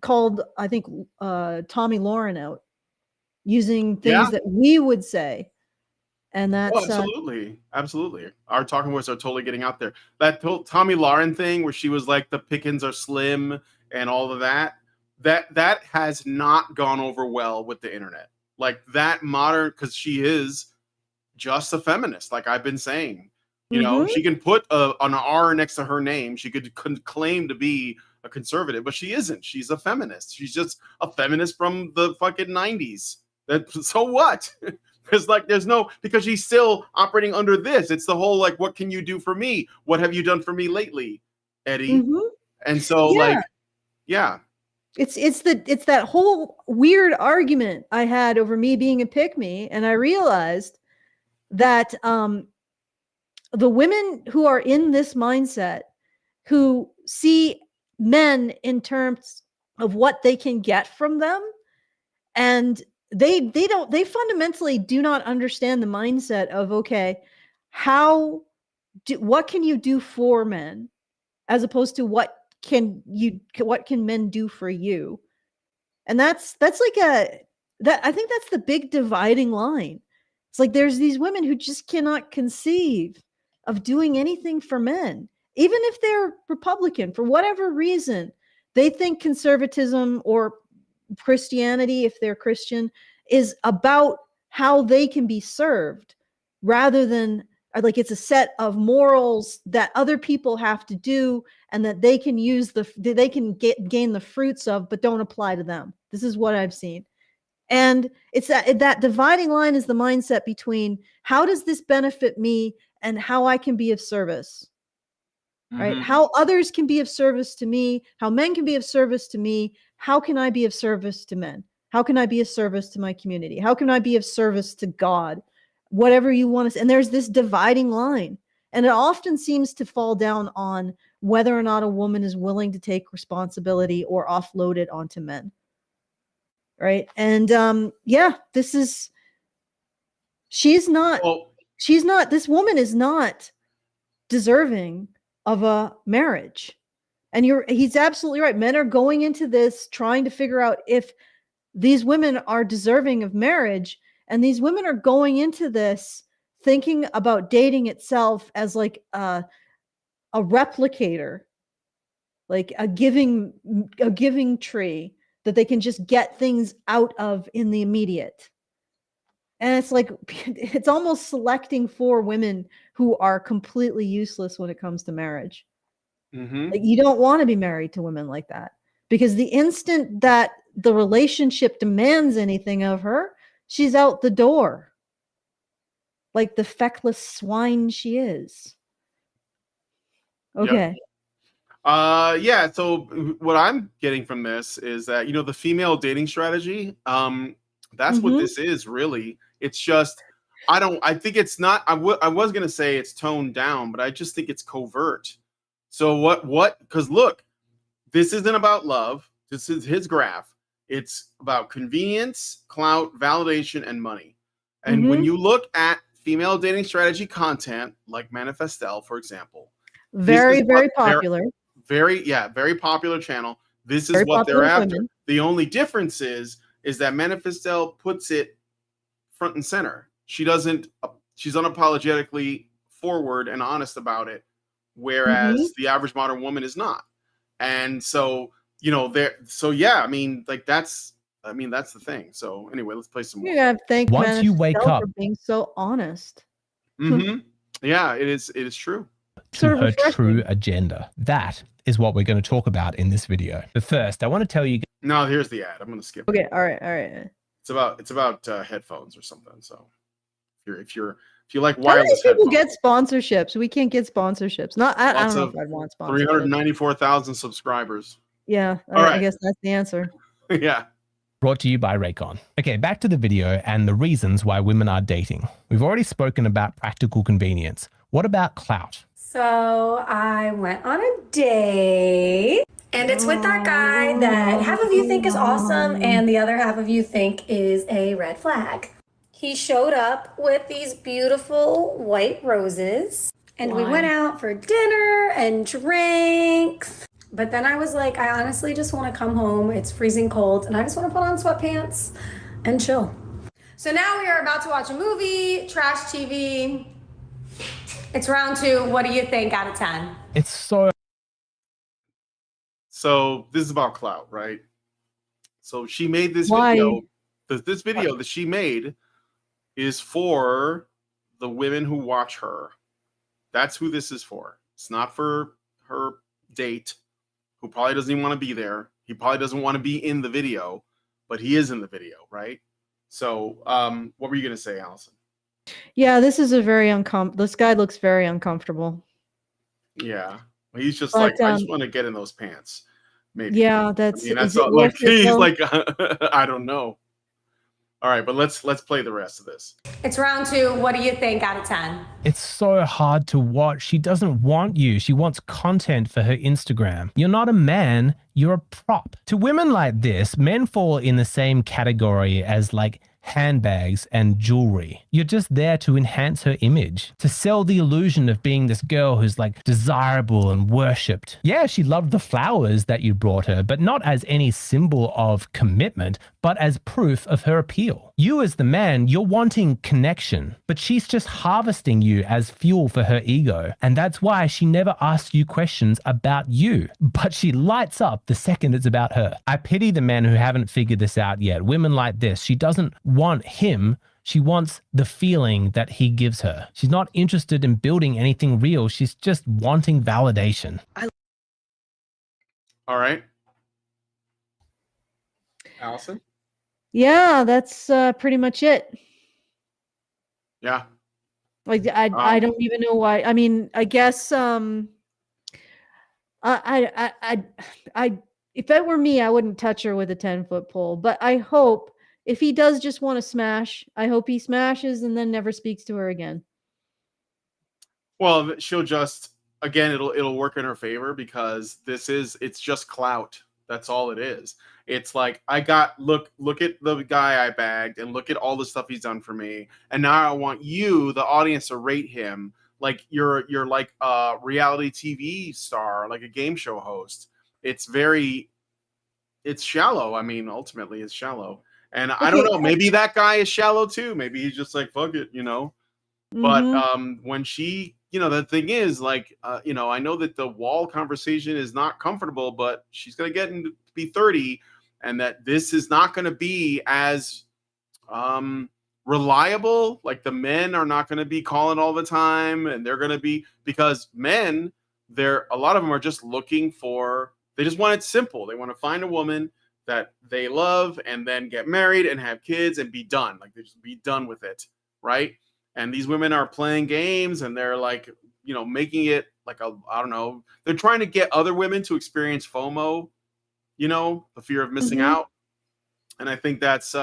Speaker 2: called, I think, Tommy Lauren out, using things that we would say. And that's
Speaker 1: absolutely. Our talking voices are totally getting out there. That Tommy Lauren thing where she was like, the pickings are slim and all of that has not gone over well with the internet. Like that modern, because she is just a feminist, like I've been saying. You know, she can put an R next to her name. She could claim to be a conservative, but she isn't. She's a feminist. She's just a feminist from the fucking 90s. So what? Because she's still operating under this. It's the whole, like, what can you do for me? What have you done for me lately, Eddie? And so,
Speaker 2: it's that whole weird argument I had over me being a pick-me, and I realized that the women who are in this mindset, who see men in terms of what they can get from them, and they fundamentally do not understand the mindset of, okay, what can you do for men, as opposed to what can men do for you. And I think that's the big dividing line. It's like there's these women who just cannot conceive of doing anything for men, even if they're Republican. For whatever reason, they think conservatism or Christianity, if they're Christian, is about how they can be served, rather than like it's a set of morals that other people have to do and that they can gain the fruits of, but don't apply to them. This is what I've seen. And it's that dividing line is the mindset between how does this benefit me and how I can be of service. Right? How others can be of service to me, how men can be of service to me, how can I be of service to men? How can I be of service to my community? How can I be of service to God? Whatever you want to say. And there's this dividing line. And it often seems to fall down on whether or not a woman is willing to take responsibility or offload it onto men. Right? And this woman is not deserving of a marriage. And he's absolutely right. Men are going into this trying to figure out if these women are deserving of marriage, and these women are going into this thinking about dating itself as like a replicator, like a giving tree that they can just get things out of in the immediate. And it's like, it's almost selecting for women who are completely useless when it comes to marriage. Like, you don't want to be married to women like that, because the instant that the relationship demands anything of her, she's out the door. Like the feckless swine she is. Okay.
Speaker 1: Yep. So what I'm getting from this is that, the female dating strategy, that's what this is really. It's just, I think it's not, I was going to say it's toned down, but I just think it's covert. So because look, this isn't about love. This is his graph. It's about convenience, clout, validation, and money. And when you look at female dating strategy content, like Manifestel, for example,
Speaker 2: very popular.
Speaker 1: Very popular channel. This is what they're after. Women. The only difference is that Manifestel puts it front and center. She's unapologetically forward and honest about it, whereas the average modern woman is not. And so, that's the thing. So anyway, let's play some more.
Speaker 2: Yeah, thank
Speaker 4: once you wake up
Speaker 2: for being so honest.
Speaker 1: Yeah, it is true.
Speaker 4: To her true agenda. That is what we're going to talk about in this video. But first, I want to tell you.
Speaker 1: No, here's the ad. I'm going to skip.
Speaker 2: Okay, all right.
Speaker 1: It's about headphones or something. So if you're If you like
Speaker 2: How do
Speaker 1: wireless
Speaker 2: these people
Speaker 1: headphones,
Speaker 2: get sponsorships? We can't get sponsorships. Not. I
Speaker 1: lots
Speaker 2: don't know
Speaker 1: of
Speaker 2: if I'd want sponsorships.
Speaker 1: 394,000 subscribers.
Speaker 2: Yeah,
Speaker 1: All
Speaker 2: I
Speaker 1: right.
Speaker 2: guess that's the answer.
Speaker 1: Yeah.
Speaker 4: Brought to you by Raycon. Okay, back to the video and the reasons why women are dating. We've already spoken about practical convenience. What about clout?
Speaker 7: So I went on a date, and it's with that guy that half of you think is awesome and the other half of you think is a red flag. He showed up with these beautiful white roses, and we went out for dinner and drinks. But then I was like, I honestly just want to come home. It's freezing cold, and I just want to put on sweatpants and chill. So now we are about to watch a movie, trash TV. It's round 2. What do you think out of 10?
Speaker 4: It's so...
Speaker 1: So this is about clout, right? So she made this
Speaker 2: Why?
Speaker 1: video. This video that she made is for the women who watch her. That's who this is for. It's not for her date, who probably doesn't even want to be there. He probably doesn't want to be in the video, but he is in the video, right? So what were you going to say, Allison?
Speaker 2: Yeah, this is a very this guy looks very uncomfortable.
Speaker 1: Yeah. He's just
Speaker 2: But,
Speaker 1: like, I just want to get in those pants. Maybe.
Speaker 2: Yeah, that's.
Speaker 1: I mean, that's
Speaker 2: is it
Speaker 1: all, like
Speaker 2: worth it,
Speaker 1: he's
Speaker 2: though?
Speaker 1: like I don't know. All right, but let's play the rest of this.
Speaker 7: It's round 2. What do you think out of 10?
Speaker 4: It's so hard to watch. She doesn't want you. She wants content for her Instagram. You're not a man, you're a prop. To women like this, men fall in the same category as like handbags and jewelry. You're just there to enhance her image, to sell the illusion of being this girl who's like desirable and worshipped. Yeah, she loved the flowers that you brought her, but not as any symbol of commitment, but as proof of her appeal. You as the man, you're wanting connection, but she's just harvesting you as fuel for her ego. And that's why she never asks you questions about you, but she lights up the second it's about her. I pity the men who haven't figured this out yet. Women like this, she doesn't want him. She wants the feeling that he gives her. She's not interested in building anything real. She's just wanting validation.
Speaker 1: All right. Allison?
Speaker 2: Yeah, that's pretty much it.
Speaker 1: Yeah.
Speaker 2: Like I don't even know why. I mean, I guess I if it were me, I wouldn't touch her with a 10-foot pole. But I hope if he does just want to smash, I hope he smashes and then never speaks to her again.
Speaker 1: Well, she'll just again it'll work in her favor because it's just clout. That's all it is. It's like look at the guy I bagged and look at all the stuff he's done for me. And now I want you, the audience, to rate him like you're like a reality TV star, like a game show host. It's shallow. I mean, ultimately it's shallow. And I don't know, maybe that guy is shallow too. Maybe he's just like, fuck it, you know. But when she, you know, the thing is like, you know, I know that the wall conversation is not comfortable, but she's going to get to be 30 and that this is not going to be as reliable. Like the men are not going to be calling all the time and they're going to be, because men, a lot of them are just looking for, they just want it simple. They want to find a woman that they love and then get married and have kids and be done. Like they just be done with it. Right. And these women are playing games and they're like, you know, making it like I don't know. They're trying to get other women to experience FOMO, you know, the fear of missing out. And I think that's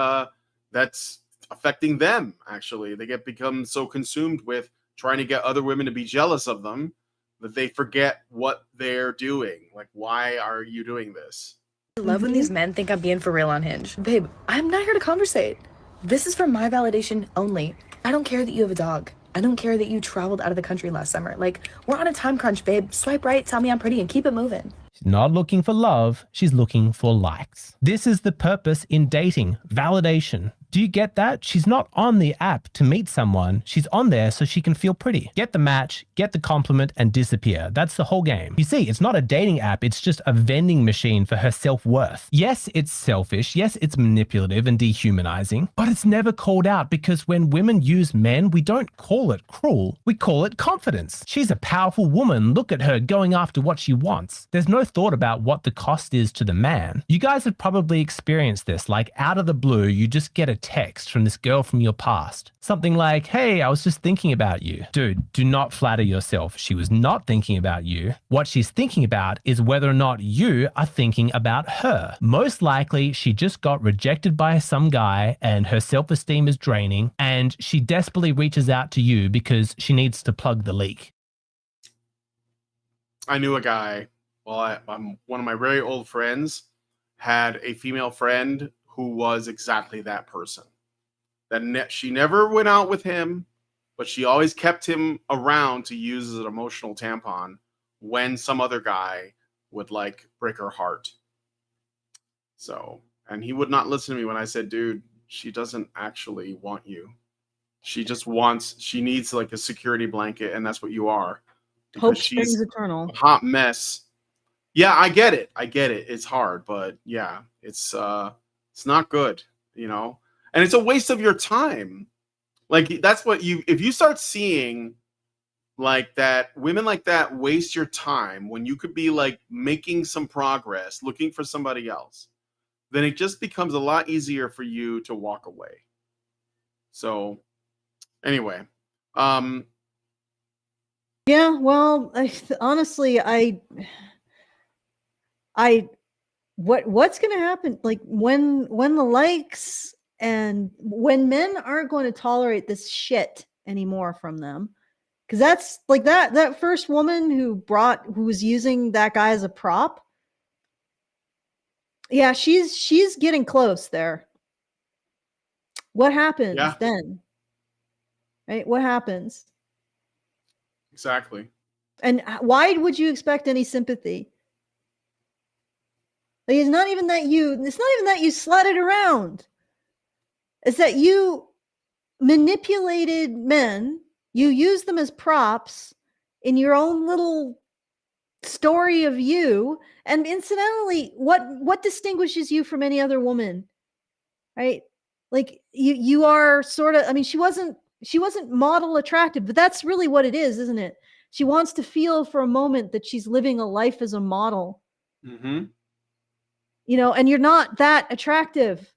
Speaker 1: affecting them. Actually, they become so consumed with trying to get other women to be jealous of them that they forget what they're doing. Like, why are you doing this?
Speaker 8: I love when these men think I'm being for real on Hinge. Babe, I'm not here to conversate. This is for my validation only. I don't care that you have a dog. I don't care that you traveled out of the country last summer. Like, we're on a time crunch, babe. Swipe right, tell me I'm pretty, and keep it moving.
Speaker 4: She's not looking for love. She's looking for likes. This is the purpose in dating, validation. Do you get that? She's not on the app to meet someone. She's on there so she can feel pretty. Get the match, get the compliment, and disappear. That's the whole game. You see, it's not a dating app. It's just a vending machine for her self-worth. Yes, it's selfish. Yes, it's manipulative and dehumanizing, but it's never called out because when women use men, we don't call it cruel. We call it confidence. She's a powerful woman. Look at her going after what she wants. There's no thought about what the cost is to the man. You guys have probably experienced this. Like out of the blue, you just get a text from this girl from your past. Something like, hey, I was just thinking about you. Dude, do not flatter yourself. She was not thinking about you. What she's thinking about is whether or not you are thinking about her. Most likely, she just got rejected by some guy and her self-esteem is draining, and she desperately reaches out to you because she needs to plug the leak.
Speaker 1: I knew a guy, I'm one of my very old friends, had a female friend who was exactly that person. She never went out with him, but she always kept him around to use as an emotional tampon when some other guy would like break her heart. So, and he would not listen to me when I said, dude, she doesn't actually want you. She needs like a security blanket, and that's what you are.
Speaker 2: Hope springs eternal.
Speaker 1: A hot mess. Yeah, I get it. It's hard, but yeah, it's not good, you know? And it's a waste of your time. Like, that's what if you start seeing like that, women like that waste your time when you could be like making some progress, looking for somebody else, then it just becomes a lot easier for you to walk away. So anyway,
Speaker 2: yeah, well, honestly, what's going to happen? Like when the likes and when men aren't going to tolerate this shit anymore from them, because that's like that first woman who was using that guy as a prop. Yeah, she's getting close there. What happens then? Right? What happens?
Speaker 1: Exactly.
Speaker 2: And why would you expect any sympathy? Like, it's not even that you slutted around. It's that you manipulated men. You used them as props in your own little story of you. And incidentally, what distinguishes you from any other woman? Right? Like you are sort of, I mean, she wasn't model attractive, but that's really what it is, isn't it? She wants to feel for a moment that she's living a life as a model.
Speaker 1: Mm-hmm.
Speaker 2: You know, and you're not that attractive,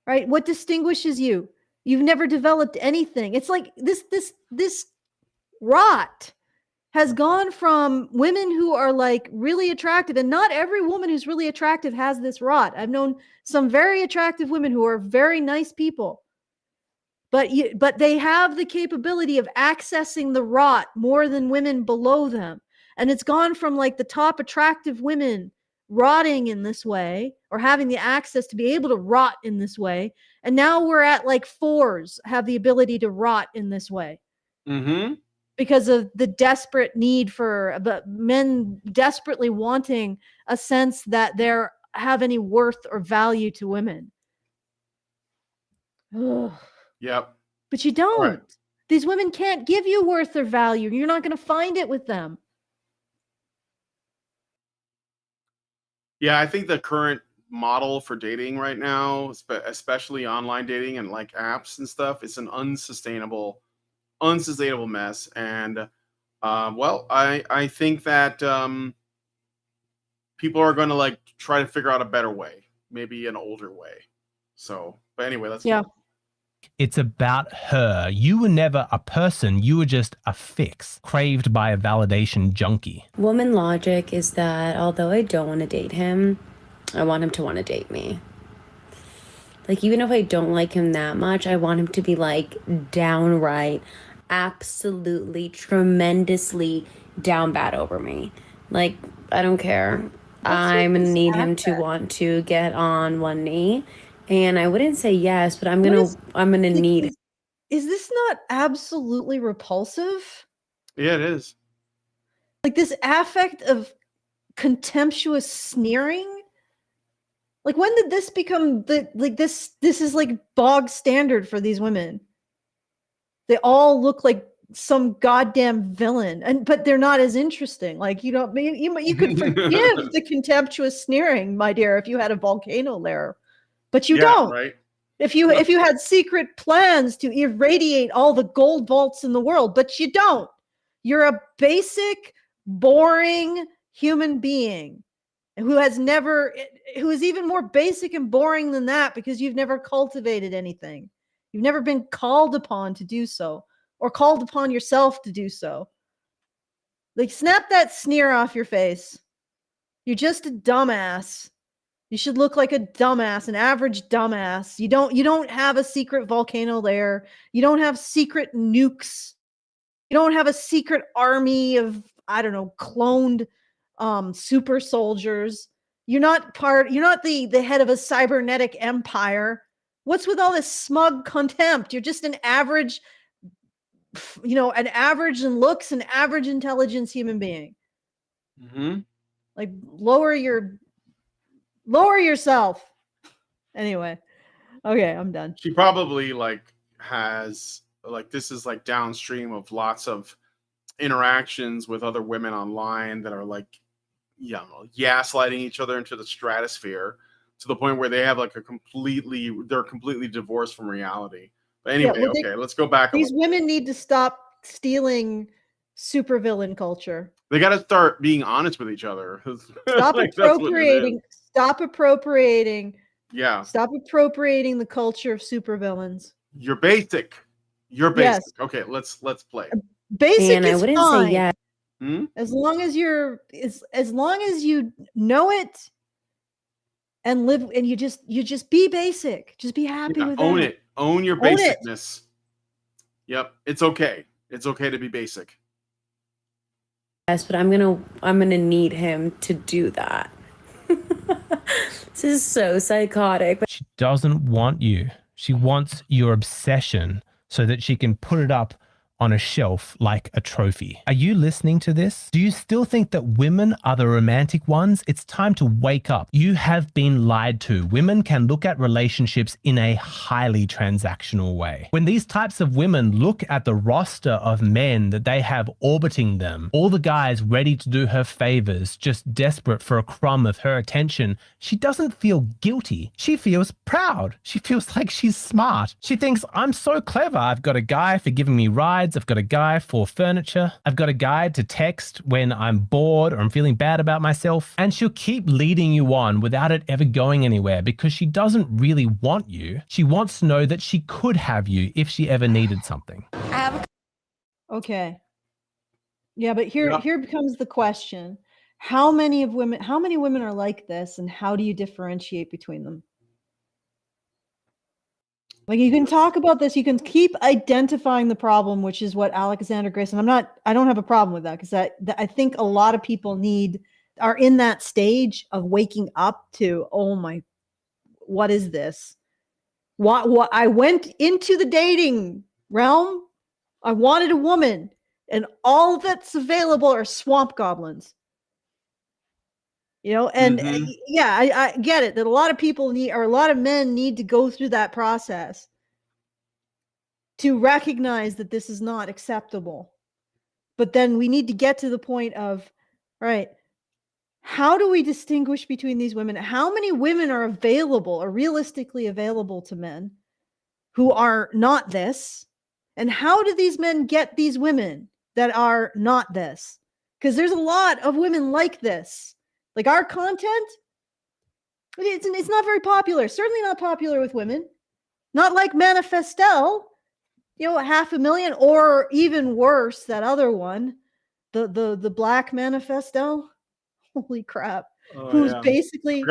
Speaker 2: right? What distinguishes you? You've never developed anything. It's like this rot has gone from women who are like really attractive, and not every woman who's really attractive has this rot. I've known some very attractive women who are very nice people, but they have the capability of accessing the rot more than women below them. And it's gone from like the top attractive women rotting in this way, or having the access to be able to rot in this way. And now we're at like fours have the ability to rot in this way.
Speaker 1: Mm-hmm.
Speaker 2: Because of the desperate need for the men desperately wanting a sense that they have any worth or value to women. Ugh.
Speaker 1: Yep.
Speaker 2: But you don't.
Speaker 1: Right.
Speaker 2: These women can't give you worth or value. You're not going to find it with them.
Speaker 1: Yeah, I think the current model for dating right now, especially online dating and like apps and stuff, it's an unsustainable mess. And well, I think that people are going to like try to figure out a better way, maybe an older way. So, but anyway, that's
Speaker 4: It's about her. You were never a person. You were just a fix, craved by a validation junkie.
Speaker 9: Woman logic is that although I don't want to date him, I want him to want to date me. Like, even if I don't like him that much, I want him to be like downright, absolutely, tremendously down bad over me. Like, I don't care. I'm gonna need him to want to get on one knee. And I wouldn't say yes, but I'm gonna need it.
Speaker 2: Is this not absolutely repulsive?
Speaker 1: Yeah, it is.
Speaker 2: Like this affect of contemptuous sneering? Like, when did this become this is like bog standard for these women? They all look like some goddamn villain, but they're not as interesting. Like, you know, you could forgive the contemptuous sneering, my dear, if you had a volcano lair. But you don't.
Speaker 1: Right?
Speaker 2: If you had secret plans to irradiate all the gold vaults in the world, but you don't. You're a basic, boring human being. who is even more basic and boring than that, because you've never cultivated anything. You've never been called upon to do so, or called upon yourself to do so. Like, snap that sneer off your face. You're just a dumbass. You should look like a dumbass, an average dumbass. You don't have a secret volcano lair. You don't have secret nukes. You don't have a secret army of, I don't know, cloned super soldiers. You're not the head of a cybernetic empire. What's with all this smug contempt? You're just an average, an average in looks and average intelligence human being.
Speaker 1: Mm-hmm.
Speaker 2: Like, lower yourself. Anyway, okay, I'm done.
Speaker 1: She probably has this is downstream of lots of interactions with other women online that are gaslighting each other into the stratosphere, to the point where they have they're completely divorced from reality. But anyway, let's go back.
Speaker 2: These women need to stop stealing supervillain culture.
Speaker 1: They got to start being honest with each other.
Speaker 2: Stop appropriating. Stop appropriating.
Speaker 1: Yeah.
Speaker 2: Stop appropriating the culture of supervillains.
Speaker 1: You're basic. Yes. Okay, let's play.
Speaker 2: Basic is
Speaker 9: I wouldn't
Speaker 2: fine.
Speaker 9: say yeah.
Speaker 2: As long as you know it and live, and you just be basic. Just be happy with
Speaker 1: own
Speaker 2: that.
Speaker 1: it. Own your basicness. Yep. It's okay. It's okay to be basic.
Speaker 9: Yes, but I'm gonna need him to do that. This is so psychotic. But
Speaker 4: She doesn't want you. She wants your obsession so that she can put it up on a shelf like a trophy. Are you listening to this? Do you still think that women are the romantic ones? It's time to wake up. You have been lied to. Women can look at relationships in a highly transactional way. When these types of women look at the roster of men that they have orbiting them, all the guys ready to do her favors, just desperate for a crumb of her attention, she doesn't feel guilty. She feels proud. She feels like she's smart. She thinks, I'm so clever. I've got a guy for giving me rides. I've got a guy for furniture. I've got a guy to text when I'm bored or I'm feeling bad about myself. And she'll keep leading you on without it ever going anywhere, because she doesn't really want you. She wants to know that she could have you if she ever needed something.
Speaker 2: Okay. Yeah, but here becomes the question. How many women are like this, and how do you differentiate between them? Like, you can talk about this, you can keep identifying the problem, which is what Alexander Grayson, I don't have a problem with that, because I think a lot of people are in that stage of waking up to, oh my, what is this? What I went into the dating realm, I wanted a woman, and all that's available are swamp goblins. And I get it that a lot of people a lot of men need to go through that process to recognize that this is not acceptable. But then we need to get to the point of, right, how do we distinguish between these women? How many women are realistically available to men who are not this? And how do these men get these women that are not this? Because there's a lot of women like this. Like, our content, it's not very popular. Certainly not popular with women. Not like Manifestel, 500,000, or even worse, that other one, the Black Manifestel. Holy crap! Who's basically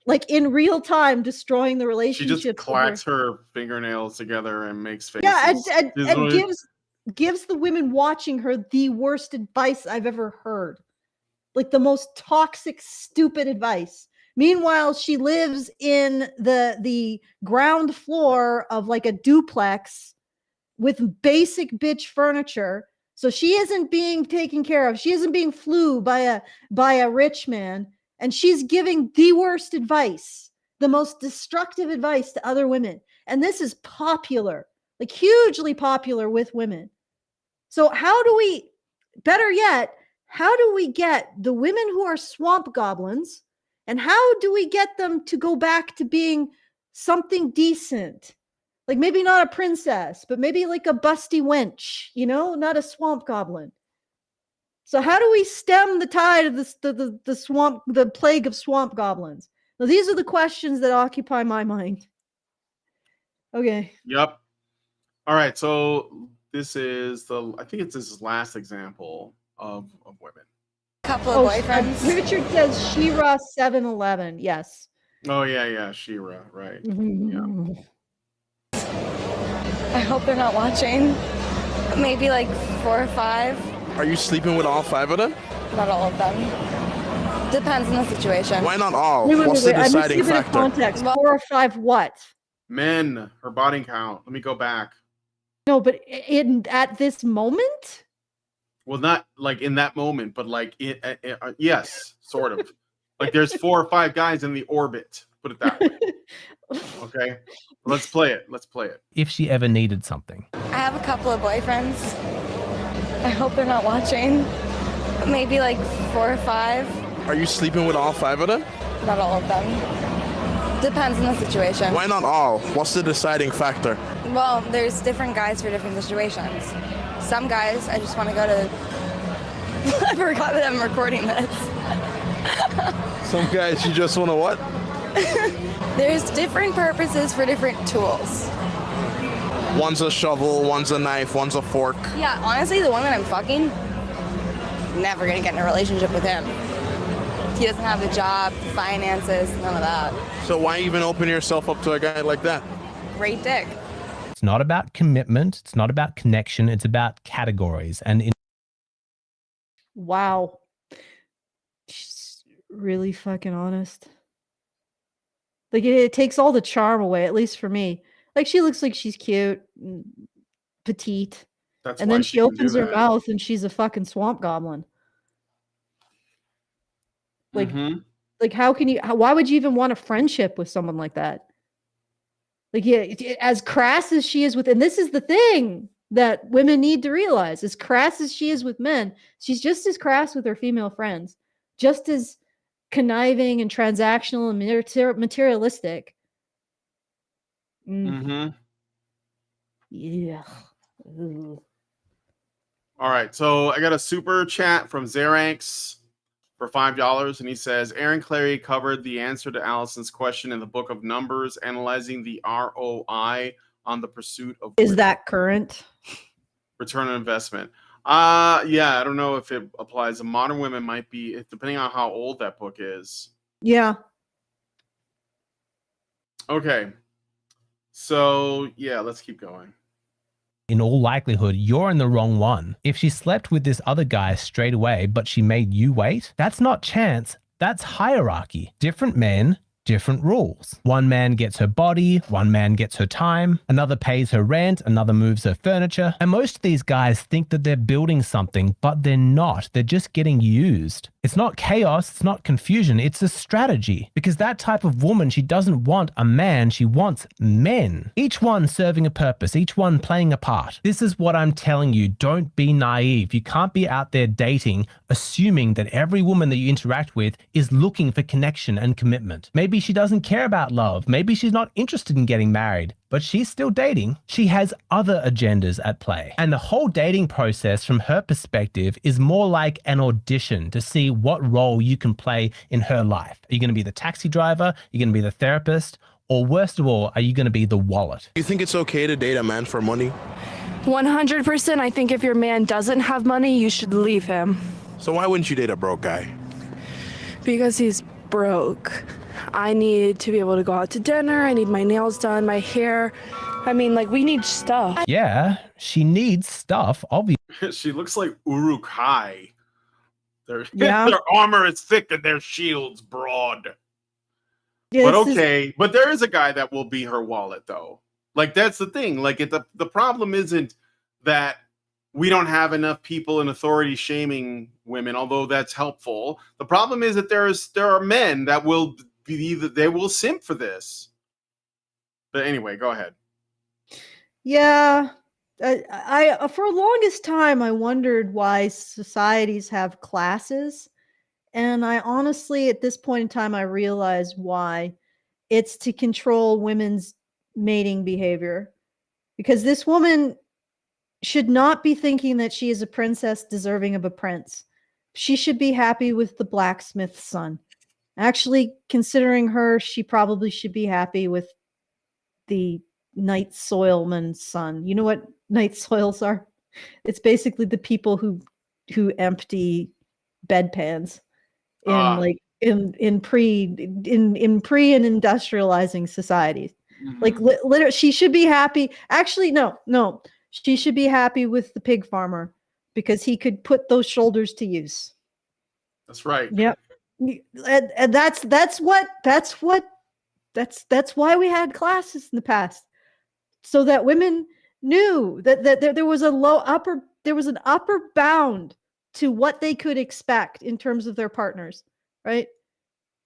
Speaker 2: like in real time destroying the relationship.
Speaker 1: She just clacks her fingernails together and makes faces.
Speaker 2: Yeah, and gives the women watching her the worst advice I've ever heard. Like, the most toxic, stupid advice. Meanwhile, she lives in the ground floor of like a duplex with basic bitch furniture. So she isn't being taken care of. She isn't being flew by a rich man. And she's giving the worst advice, the most destructive advice to other women. And this is popular, like hugely popular with women. So better yet, how do we get the women who are swamp goblins, and how do we get them to go back to being something decent? Like, maybe not a princess, but maybe like a busty wench, not a swamp goblin. So how do we stem the tide of the swamp, the plague of swamp goblins? Now, these are the questions that occupy my mind. Okay.
Speaker 1: Yep. All right. So this is I think it's this last example of women.
Speaker 8: Couple of boyfriends.
Speaker 2: Richard says She-Ra 711. Yes.
Speaker 1: Oh yeah, She-Ra, right.
Speaker 2: Mm-hmm.
Speaker 1: Yeah.
Speaker 8: I hope they're not watching. Maybe like 4 or 5.
Speaker 10: Are you sleeping with all 5 of them?
Speaker 8: Not all of them. Depends on the situation.
Speaker 10: Why not all?
Speaker 2: Wait,
Speaker 10: What's the
Speaker 2: I must
Speaker 10: deciding
Speaker 2: give it a
Speaker 10: factor?
Speaker 2: context. 4 or 5 what?
Speaker 1: Men, her body count. Let me go back.
Speaker 2: No, but at this moment?
Speaker 1: Well, not like in that moment, but like yes, sort of. Like there's 4 or 5 guys in the orbit. Put it that way. Okay, let's play it.
Speaker 4: If she ever needed something.
Speaker 8: I have a couple of boyfriends. I hope they're not watching. Maybe like 4 or 5.
Speaker 10: Are you sleeping with all 5 of them?
Speaker 8: Not all of them. Depends on the situation.
Speaker 10: Why not all? What's the deciding factor?
Speaker 8: Well, there's different guys for different situations. Some guys, I just want to go to... I forgot that I'm recording this.
Speaker 10: Some guys you just want to what?
Speaker 8: There's different purposes for different tools.
Speaker 10: One's a shovel, one's a knife, one's a fork.
Speaker 8: Yeah, honestly, the one that I'm fucking, never gonna get in a relationship with him. He doesn't have the job, the finances, none of that.
Speaker 10: So why even open yourself up to a guy like that?
Speaker 8: Great dick.
Speaker 4: It's not about commitment. It's not about connection. It's about categories. And
Speaker 2: Wow. She's really fucking honest. Like it takes all the charm away, at least for me. Like she looks like she's cute, petite.
Speaker 1: That's
Speaker 2: and
Speaker 1: why
Speaker 2: then she
Speaker 1: can do
Speaker 2: opens her
Speaker 1: that.
Speaker 2: mouth and she's a fucking swamp goblin. Like, like how can you? Why would you even want a friendship with someone like that? Like, yeah, as crass as she is with, and this is the thing that women need to realize: as crass as she is with men, she's just as crass with her female friends, just as conniving and transactional and materialistic. Yeah. Ugh.
Speaker 1: All right, so I got a super chat from Zeranx for $5, and he says Aaron Clary covered the answer to Allison's question in the book of Numbers, analyzing the ROI on the pursuit of
Speaker 2: Is that current?
Speaker 1: return on investment. Yeah, I don't know if it applies. The modern women might be, depending on how old that book is.
Speaker 2: Yeah.
Speaker 1: Okay. So, yeah, let's keep going.
Speaker 4: in all likelihood, you're in the wrong one. If she slept with this other guy straight away, but she made you wait, that's not chance. That's hierarchy. Different men, different rules. One man gets her body, one man gets her time, another pays her rent, another moves her furniture. And most of these guys think that they're building something, but they're not. They're just getting used. It's not chaos, it's not confusion, it's a strategy. Because that type of woman, she doesn't want a man, she wants men. Each one serving a purpose, each one playing a part. This is what I'm telling you, don't be naive. You can't be out there dating, assuming that every woman that you interact with is looking for connection and commitment. Maybe she doesn't care about love, maybe she's not interested in getting married, but she's still dating. She has other agendas at play. And the whole dating process from her perspective is more like an audition to see what role you can play in her life. Are you going to be the taxi driver? Are you going to be the therapist? Or worst of all, are you going to be the wallet?
Speaker 10: You think it's okay to date a man for money?
Speaker 11: 100%. I think if your man doesn't have money, you should leave him.
Speaker 10: So why wouldn't you date a broke guy?
Speaker 11: Because he's broke. I need to be able to go out to dinner. I need my nails done, my hair. I mean, like, we need stuff.
Speaker 4: Yeah, she needs stuff, obviously.
Speaker 1: She looks like Uruk-hai. Their armor is thick and their shields broad.
Speaker 2: Yeah,
Speaker 1: but okay, but there is a guy that will be her wallet, though. Like, that's the thing. Like, the problem isn't that we don't have enough people in authority shaming women, although that's helpful. The problem is that there are men that will they will simp for this. But anyway, go ahead.
Speaker 2: Yeah. I for the longest time, I wondered why societies have classes. And I honestly, at this point in time, I realized why. It's to control women's mating behavior. Because this woman should not be thinking that she is a princess deserving of a prince. she should be happy with the blacksmith's son. Actually, considering her, she probably should be happy with the night soilman's son. You know what night soils are? It's basically the people who empty bedpans in like in pre and industrializing societies. Like literally, she should be happy. Actually, no, she should be happy with the pig farmer because he could put those shoulders to use.
Speaker 1: That's right.
Speaker 2: Yep. And that's why we had classes in the past, so that women knew that there was an upper bound to what they could expect in terms of their partners, right?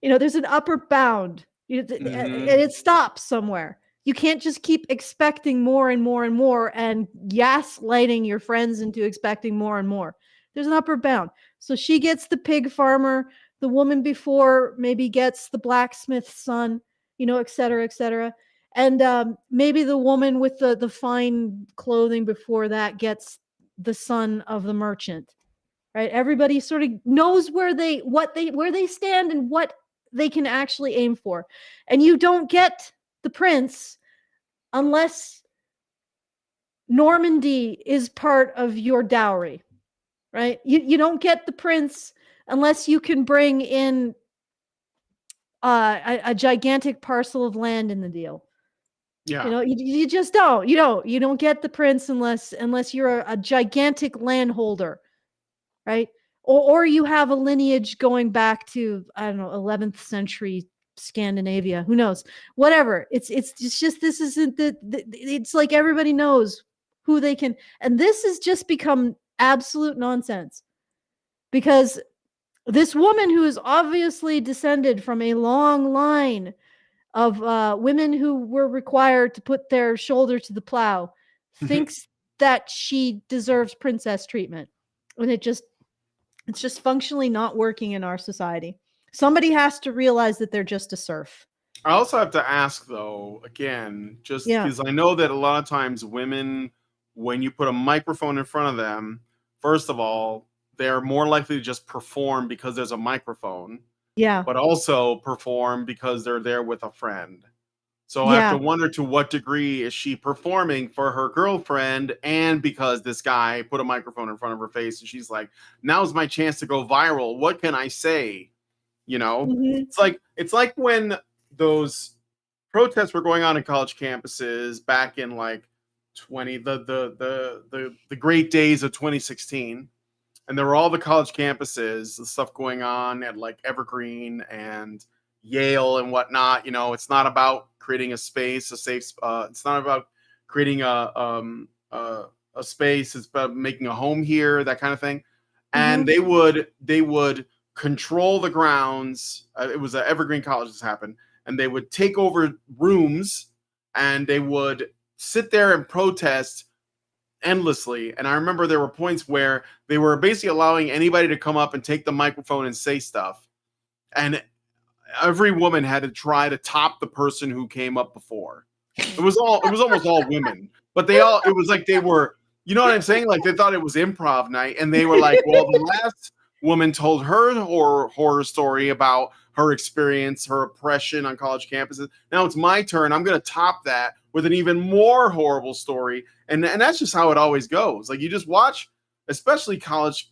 Speaker 2: There's an upper bound, and it stops somewhere. You can't just keep expecting more and more and more and gaslighting your friends into expecting more and more. There's an upper bound. So she gets the pig farmer, the woman before maybe gets the blacksmith's son, et cetera, et cetera. And maybe the woman with the fine clothing before that gets the son of the merchant, right? Everybody sort of knows where they stand and what they can actually aim for. And you don't get the prince unless Normandy is part of your dowry, right? You don't get the prince unless you can bring in a gigantic parcel of land in the deal.
Speaker 1: Yeah.
Speaker 2: You just don't. You don't get the prince unless you're a gigantic landholder, right? Or you have a lineage going back to, I don't know, 11th century Scandinavia. Who knows? Whatever. It's just, this isn't it's like everybody knows who they can, and this has just become absolute nonsense, because this woman who is obviously descended from a long line of women who were required to put their shoulder to the plow thinks that she deserves princess treatment, and it's just functionally not working in our society. Somebody has to realize that they're just a serf.
Speaker 1: I also have to ask, though, again, just because I know that a lot of times women, when you put a microphone in front of them, first of all, they're more likely to just perform because there's a microphone.
Speaker 2: Yeah.
Speaker 1: But also perform because they're there with a friend. So I have to wonder, to what degree is she performing for her girlfriend, and because this guy put a microphone in front of her face and she's like, now's my chance to go viral. What can I say? It's like when those protests were going on in college campuses back in like the great days of 2016. And there were all the college campuses, the stuff going on at like Evergreen and Yale and whatnot. It's not about creating a space, a safe. It's not about creating a space. It's about making a home here, that kind of thing. And they would control the grounds. It was at Evergreen College this happened, and they would take over rooms, and they would sit there and protest endlessly. And I remember there were points where they were basically allowing anybody to come up and take the microphone and say stuff, and every woman had to try to top the person who came up before. It was almost all women, but it was like they were, you know what I'm saying? Like they thought it was improv night, and they were like, well, the last woman told her horror story about her experience, her oppression on college campuses. Now it's my turn. I'm going to top that with an even more horrible story. And that's just how it always goes. Like you just watch, especially college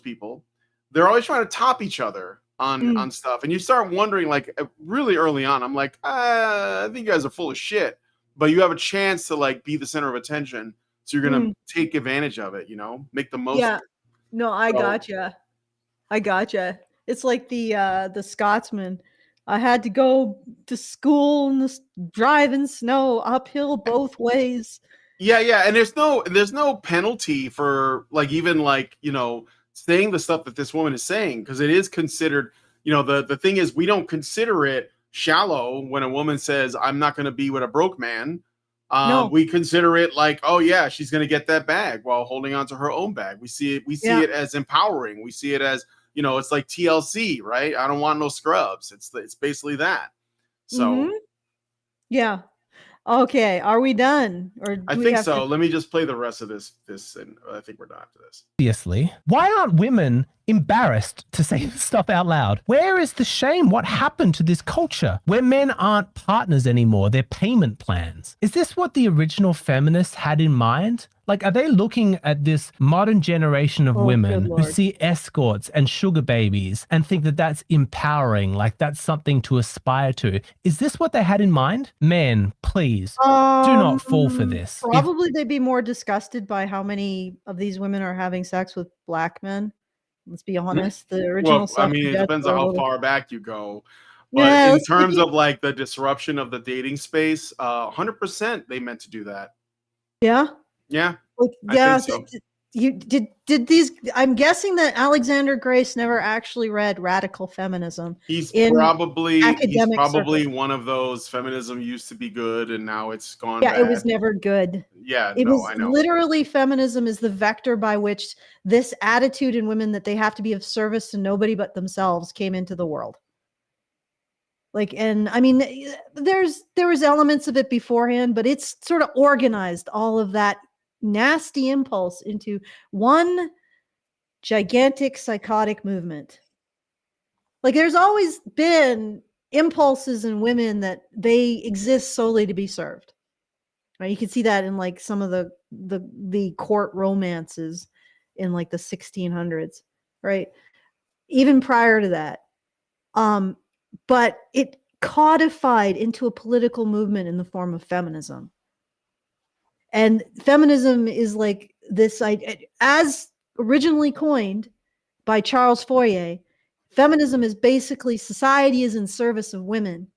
Speaker 1: people, they're always trying to top each other on stuff. And you start wondering, like really early on, I'm like, I think you guys are full of shit, but you have a chance to like be the center of attention. So you're going to take advantage of it, make the most of it.
Speaker 2: No, I gotcha. It's like the Scotsman. I had to go to school in the driving snow uphill both ways.
Speaker 1: Yeah, and there's no penalty for like even like saying the stuff that this woman is saying, because it is considered. The thing is, we don't consider it shallow when a woman says, "I'm not going to be with a broke man."
Speaker 2: No.
Speaker 1: We consider it like, oh yeah, she's going to get that bag while holding on to her own bag. We see it as empowering. We see it as, it's like TLC, right? I don't want no scrubs. It's basically that. So
Speaker 2: yeah. Okay, are we done? Or
Speaker 1: I
Speaker 2: do we
Speaker 1: think
Speaker 2: have
Speaker 1: so.
Speaker 2: to?
Speaker 1: Let me just play the rest of this, and I think we're done after this.
Speaker 4: Obviously, why aren't women embarrassed to say this stuff out loud? Where is the shame? What happened to this culture where men aren't partners anymore? They're payment plans. Is this what the original feminists had in mind? Like, are they looking at this modern generation of
Speaker 2: Oh,
Speaker 4: women
Speaker 2: good
Speaker 4: who
Speaker 2: Lord.
Speaker 4: see escorts and sugar babies and think that that's empowering, like that's something to aspire to? Is this what they had in mind? Men, please, do not fall for this.
Speaker 2: Probably they'd be more disgusted by how many of these women are having sex with black men. Let's be honest. The original
Speaker 1: Well, I mean, it
Speaker 2: suffragettes
Speaker 1: depends
Speaker 2: were
Speaker 1: on
Speaker 2: a
Speaker 1: how
Speaker 2: little-
Speaker 1: far back you go. But
Speaker 2: Yeah,
Speaker 1: in
Speaker 2: let's
Speaker 1: terms
Speaker 2: keep-
Speaker 1: of like the disruption of the dating space, 100% they meant to do that.
Speaker 2: Yeah.
Speaker 1: Yeah,
Speaker 2: Like,
Speaker 1: I
Speaker 2: yeah.
Speaker 1: think so.
Speaker 2: You did these? I'm guessing that Alexander Grace never actually read Radical Feminism.
Speaker 1: He's
Speaker 2: in
Speaker 1: probably
Speaker 2: academic circles.
Speaker 1: one of those feminism used to be good and now it's gone
Speaker 2: Yeah,
Speaker 1: bad.
Speaker 2: it was never good.
Speaker 1: Yeah,
Speaker 2: It
Speaker 1: no,
Speaker 2: was
Speaker 1: I know.
Speaker 2: literally feminism is the vector by which this attitude in women that they have to be of service to nobody but themselves came into the world. Like, and I mean, there was elements of it beforehand, but it's sort of organized all of that nasty impulse into one gigantic psychotic movement. Like, there's always been impulses in women that they exist solely to be served. Right? You can see that in like some of the court romances in like the 1600s, right? Even prior to that. But it codified into a political movement in the form of feminism. And feminism is like this, as originally coined by Charles Fourier, feminism is basically society is in service of women.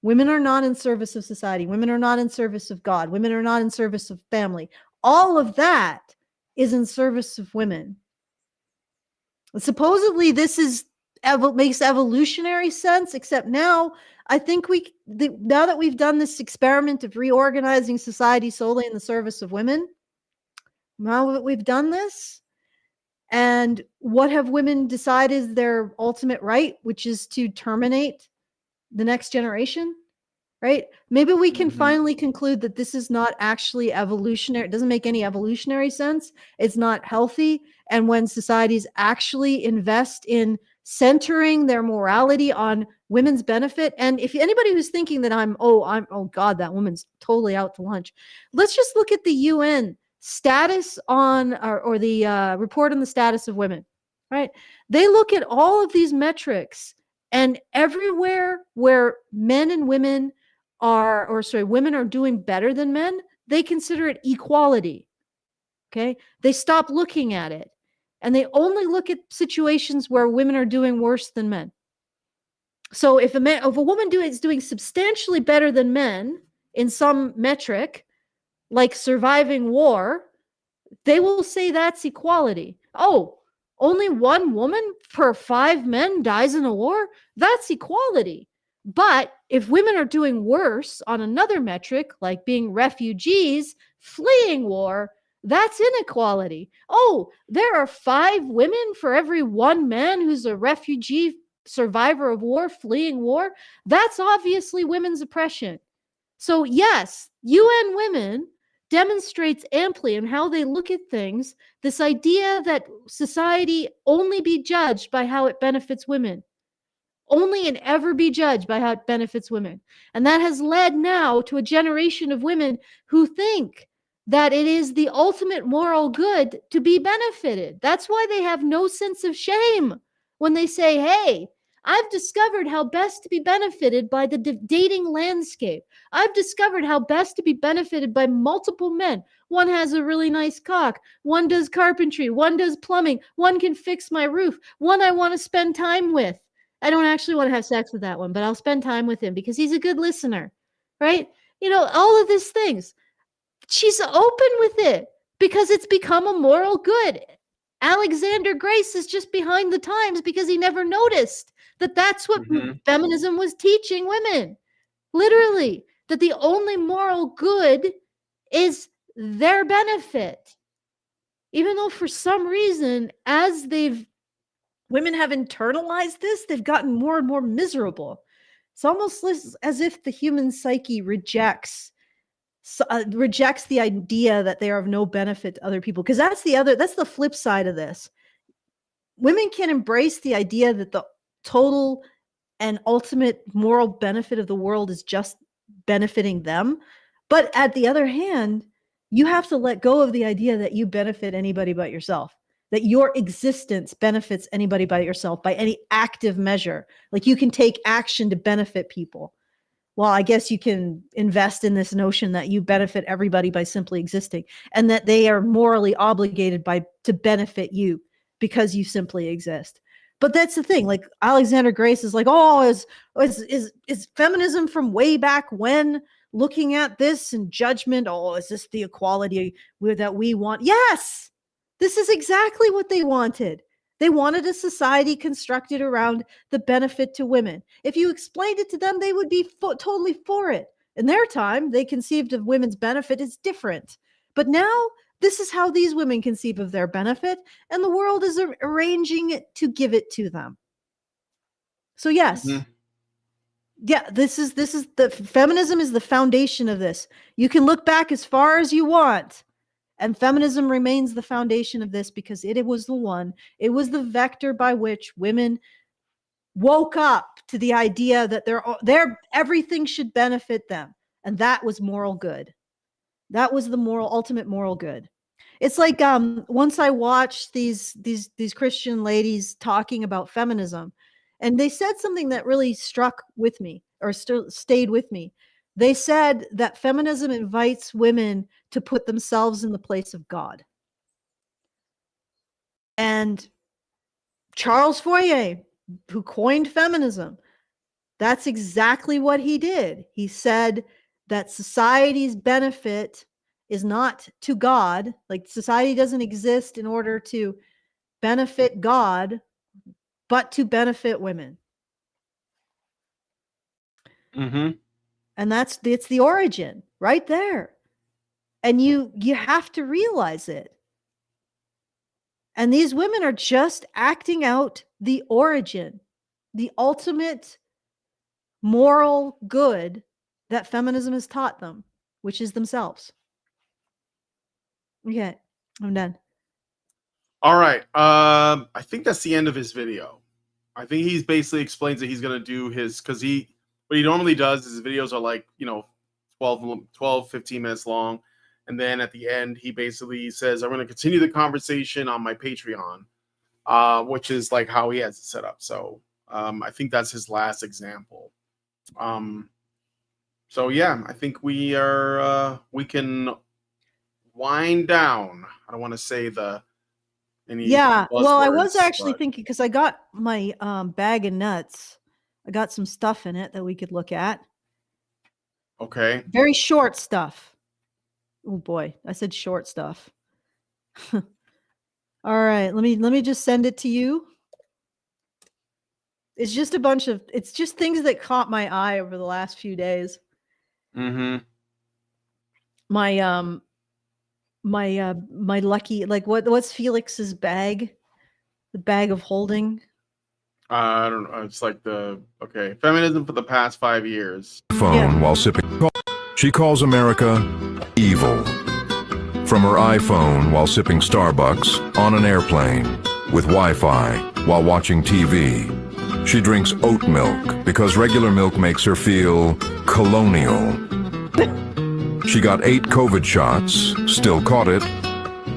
Speaker 2: Women are not in service of society. Women are not in service of God. Women are not in service of family. All of that is in service of women. Supposedly, this is makes evolutionary sense, except now I think now that we've done this experiment of reorganizing society solely in the service of women, now that we've done this, and what have women decided is their ultimate right, which is to terminate the next generation, right? Maybe we can finally conclude that this is not actually evolutionary. It doesn't make any evolutionary sense. It's not healthy. And when societies actually invest in centering their morality on women's benefit, and if anybody who's thinking that oh God, that woman's totally out to lunch, let's just look at the UN status on or the report on the status of women, right? They look at all of these metrics, and everywhere where men and women women are doing better than men, they consider it equality. Okay. They stop looking at it and they only look at situations where women are doing worse than men. So if a woman is doing substantially better than men in some metric, like surviving war, they will say that's equality. Oh, only one woman per 5 men dies in a war? That's equality. But if women are doing worse on another metric, like being refugees, fleeing war, that's inequality. Oh, there are 5 women for every 1 man who's a refugee, survivor of war, fleeing war. That's obviously women's oppression. So yes, UN Women demonstrates amply in how they look at things this idea that society only be judged by how it benefits women. Only and ever be judged by how it benefits women. And that has led now to a generation of women who think that it is the ultimate moral good to be benefited. That's why they have no sense of shame when they say, hey, I've discovered how best to be benefited by the dating landscape. I've discovered how best to be benefited by multiple men. One has a really nice cock. One does carpentry. One does plumbing. One can fix my roof. One I want to spend time with. I don't actually want to have sex with that one, but I'll spend time with him because he's a good listener, right? You know, all of these things. She's open with it because it's become a moral good. Alexander Grace is just behind the times because he never noticed that that's what feminism was teaching women. Literally, that the only moral good is their benefit. Even though for some reason, as women have internalized this, they've gotten more and more miserable. It's almost as if the human psyche rejects rejects the idea that they are of no benefit to other people. Because that's the flip side of this. Women can embrace the idea that the total and ultimate moral benefit of the world is just benefiting them. But at the other hand, you have to let go of the idea that you benefit anybody but yourself, that your existence benefits anybody but yourself by any active measure. Like you can take action to benefit people. Well, I guess you can invest in this notion that you benefit everybody by simply existing, and that they are morally obligated to benefit you because you simply exist. But that's the thing. Like Alexander Grace is like, oh, is feminism from way back when looking at this and judgment? Oh, is this the equality that we want? Yes, this is exactly what they wanted. They wanted a society constructed around the benefit to women. If you explained it to them, they would be totally for it. In their time, they conceived of women's benefit as different. But now, this is how these women conceive of their benefit, and the world is arranging it to give it to them. So yes, yeah, this is the feminism is the foundation of this. You can look back as far as you want, and feminism remains the foundation of this because it was the vector by which women woke up to the idea that everything should benefit them, and that was moral good. That was the ultimate moral good. It's like once I watched these Christian ladies talking about feminism, and they said something that really struck with me or stayed with me. They said that feminism invites women to put themselves in the place of God. And Charles Fourier, who coined feminism, that's exactly what he did. He said that society's benefit is not to God. Like society doesn't exist in order to benefit God, but to benefit women.
Speaker 1: Mm-hmm.
Speaker 2: And it's the origin right there. And you have to realize it. And these women are just acting out the origin, the ultimate moral good that feminism has taught them, which is themselves. Okay, I'm done.
Speaker 1: All right. I think that's the end of his video. I think he's basically explains that he's going to do his, because what he normally does is his videos are like, 12, 15 minutes long. And then at the end, he basically says, I'm going to continue the conversation on my Patreon, which is like how he has it set up. So I think that's his last example. So yeah, I think we can wind down. I don't want to say
Speaker 2: well, I was actually thinking, because I got my bag of nuts. I got some stuff in it that we could look at.
Speaker 1: Okay.
Speaker 2: Very short stuff. Oh boy, I said short stuff. All right, let me just send it to you. It's just it's just things that caught my eye over the last few days.
Speaker 1: Mm-hmm.
Speaker 2: My lucky, like what's Felix's bag? The bag of holding.
Speaker 1: I don't know. It's like feminism for the past 5 years.
Speaker 12: Phone while sipping. She calls America evil. From her iPhone while sipping Starbucks on an airplane with Wi-Fi while watching TV. She drinks oat milk because regular milk makes her feel colonial. She got 8 COVID shots, still caught it,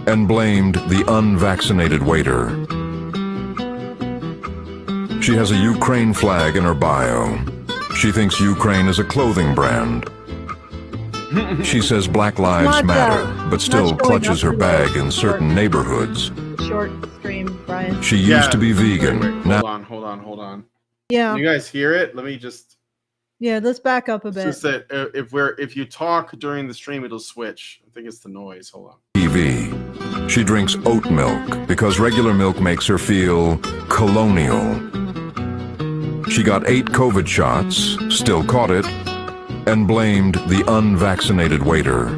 Speaker 12: and blamed the unvaccinated waiter. She has a Ukraine flag in her bio. She thinks Ukraine is a clothing brand. She says Black Lives Matter, but still clutches her bag in certain neighborhoods.
Speaker 2: Short stream, Brian.
Speaker 12: She used to be vegan.
Speaker 1: Wait, hold on.
Speaker 2: Yeah.
Speaker 1: Can you guys hear it? Let me just.
Speaker 2: Yeah, let's back up a bit.
Speaker 1: It's just that if you talk during the stream, it'll switch. I think it's the noise. Hold on.
Speaker 12: TV. She drinks oat milk because regular milk makes her feel colonial. She got 8 COVID shots, still caught it, and blamed the unvaccinated waiter.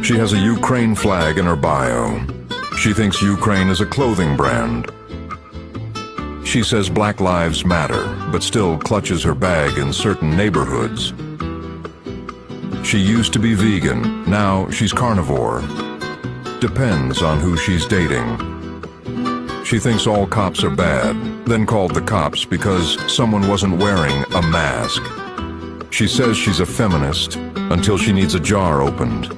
Speaker 12: She has a Ukraine flag in her bio. She thinks Ukraine is a clothing brand. She says Black Lives Matter, but still clutches her bag in certain neighborhoods. She used to be vegan, now she's carnivore. Depends on who she's dating. She thinks all cops are bad, then called the cops because someone wasn't wearing a mask. She says she's a feminist until she needs a jar opened.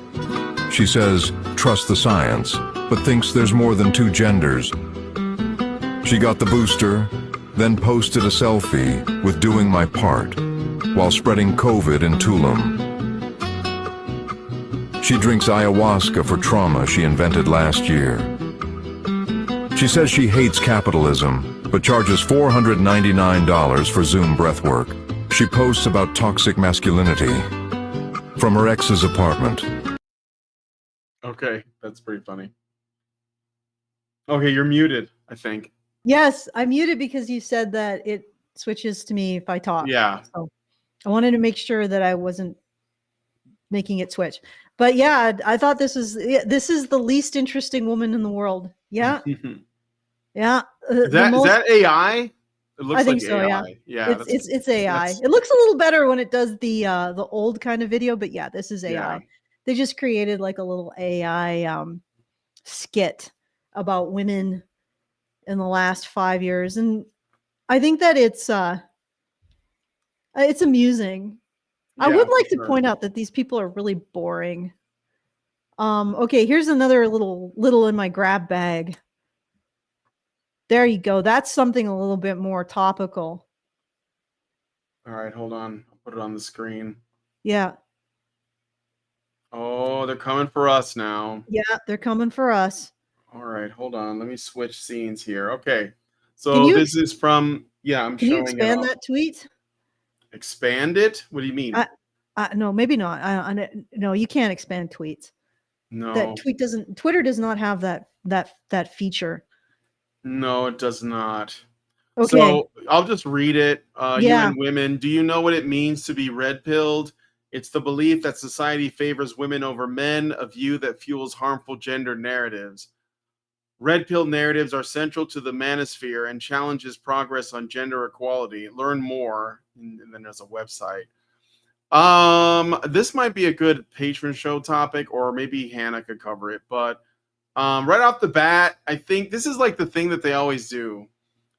Speaker 12: She says, trust the science, but thinks there's more than 2 genders. She got the booster, then posted a selfie with doing my part while spreading COVID in Tulum. She drinks ayahuasca for trauma she invented last year. She says she hates capitalism, but charges $499 for Zoom breathwork. She posts about toxic masculinity from her ex's apartment.
Speaker 1: Okay, that's pretty funny. Okay, you're muted, I think.
Speaker 2: Yes, I muted because you said that it switches to me if I talk.
Speaker 1: Yeah.
Speaker 2: So I wanted to make sure that I wasn't making it switch. But yeah, I thought this is the least interesting woman in the world. Yeah. Yeah.
Speaker 1: Is that AI? It looks
Speaker 2: I think
Speaker 1: like
Speaker 2: so,
Speaker 1: AI.
Speaker 2: yeah. It's AI. It looks a little better when it does the old kind of video, but yeah, this is AI.
Speaker 1: Yeah.
Speaker 2: They just created like a little AI skit about women in the last 5 years, and I think that it's amusing. I
Speaker 1: Yeah,
Speaker 2: would like
Speaker 1: for
Speaker 2: to point out that these people are really boring. Okay, here's another little in my grab bag. There you go. That's something a little bit more topical.
Speaker 1: All right, hold on. I'll put it on the screen.
Speaker 2: Yeah.
Speaker 1: Oh, they're coming for us now.
Speaker 2: Yeah, they're coming for us.
Speaker 1: All right, hold on. Let me switch scenes here. Okay.
Speaker 2: Can
Speaker 1: So
Speaker 2: you
Speaker 1: this is from, I'm
Speaker 2: Can you
Speaker 1: showing it
Speaker 2: expand
Speaker 1: off.
Speaker 2: that tweet?
Speaker 1: Expand it? What do you mean?
Speaker 2: No, maybe not. No, you can't expand tweets.
Speaker 1: No.
Speaker 2: Twitter does not have that feature.
Speaker 1: No, it does not.
Speaker 2: Okay.
Speaker 1: So I'll just read it.
Speaker 2: Yeah.
Speaker 1: UN women, do you know what it means to be red-pilled? It's the belief that society favors women over men, a view that fuels harmful gender narratives. Red pill narratives are central to the manosphere and challenges progress on gender equality. Learn more, and then there's a website. This might be a good patron show topic, or maybe Hannah could cover it. But right off the bat, I think this is like the thing that they always do.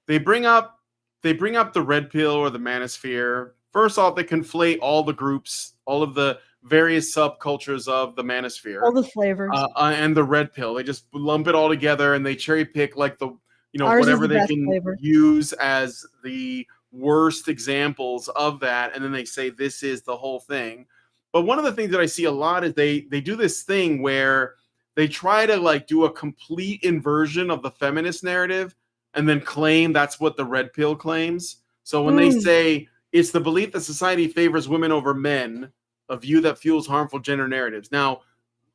Speaker 1: They bring up the red pill or the manosphere. First off, they conflate all the groups, all of the various subcultures of the manosphere,
Speaker 2: All the flavors.
Speaker 1: and the red pill. They just lump it all together and they cherry pick like the
Speaker 2: Ours is
Speaker 1: whatever
Speaker 2: the
Speaker 1: they
Speaker 2: best
Speaker 1: can
Speaker 2: flavor.
Speaker 1: use as the worst examples of that, and then they say this is the whole thing. But one of the things that I see a lot is they do this thing where they try to like do a complete inversion of the feminist narrative and then claim that's what the red pill claims. So when they say it's the belief that society favors women over men, a view that fuels harmful gender narratives. Now,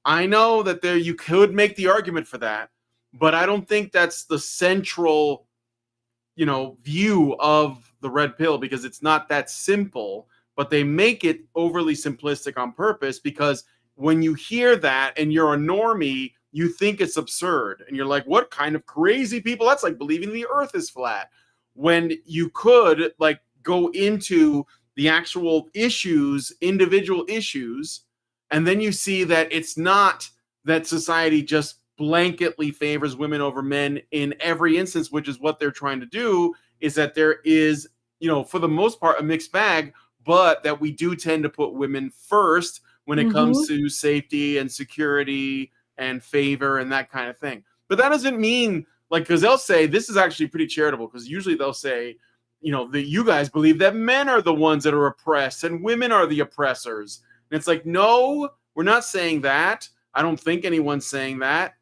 Speaker 1: I know that you could make the argument for that, but I don't think that's the central, view of the red pill, because it's not that simple. But they make it overly simplistic on purpose, because when you hear that and you're a normie, you think it's absurd. And you're like, what kind of crazy people? That's like believing the earth is flat. When you could like go into the actual issues, individual issues, and then you see that it's not that society just blanketly favors women over men in every instance, which is what they're trying to do, is that there is, for the most part, a mixed bag, but that we do tend to put women first when it comes to safety and security and favor and that kind of thing. But that doesn't mean, like, because they'll say, this is actually pretty charitable, because usually they'll say, that you guys believe that men are the ones that are oppressed and women are the oppressors. And it's like, no, we're not saying that. I don't think anyone's saying that.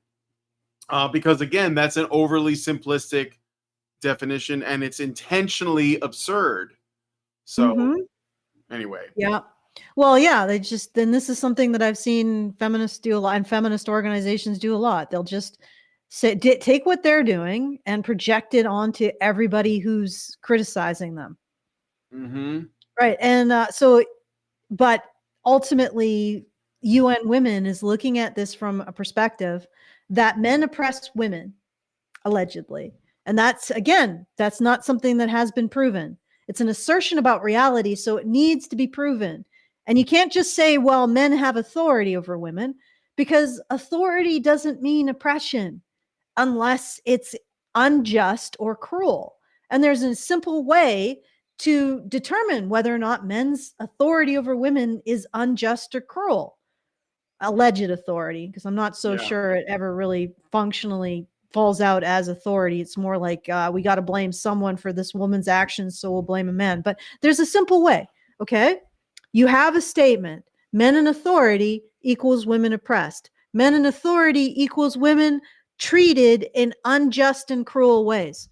Speaker 1: Because again, that's an overly simplistic definition and it's intentionally absurd. So anyway.
Speaker 2: Yeah. Well, yeah, then this is something that I've seen feminists do a lot, and feminist organizations do a lot. They'll just take what they're doing and project it onto everybody who's criticizing them. Right. And but ultimately, UN Women is looking at this from a perspective that men oppress women, allegedly. And that's not something that has been proven. It's an assertion about reality, so it needs to be proven. And you can't just say, well, men have authority over women, because authority doesn't mean oppression unless it's unjust or cruel. And there's a simple way to determine whether or not men's authority over women is unjust or cruel. Alleged authority, because I'm not so sure it ever really functionally falls out as authority. It's more like we got to blame someone for this woman's actions, so we'll blame a man. But there's a simple way, okay? You have a statement: men in authority equals women oppressed. Men in authority equals women treated in unjust and cruel ways.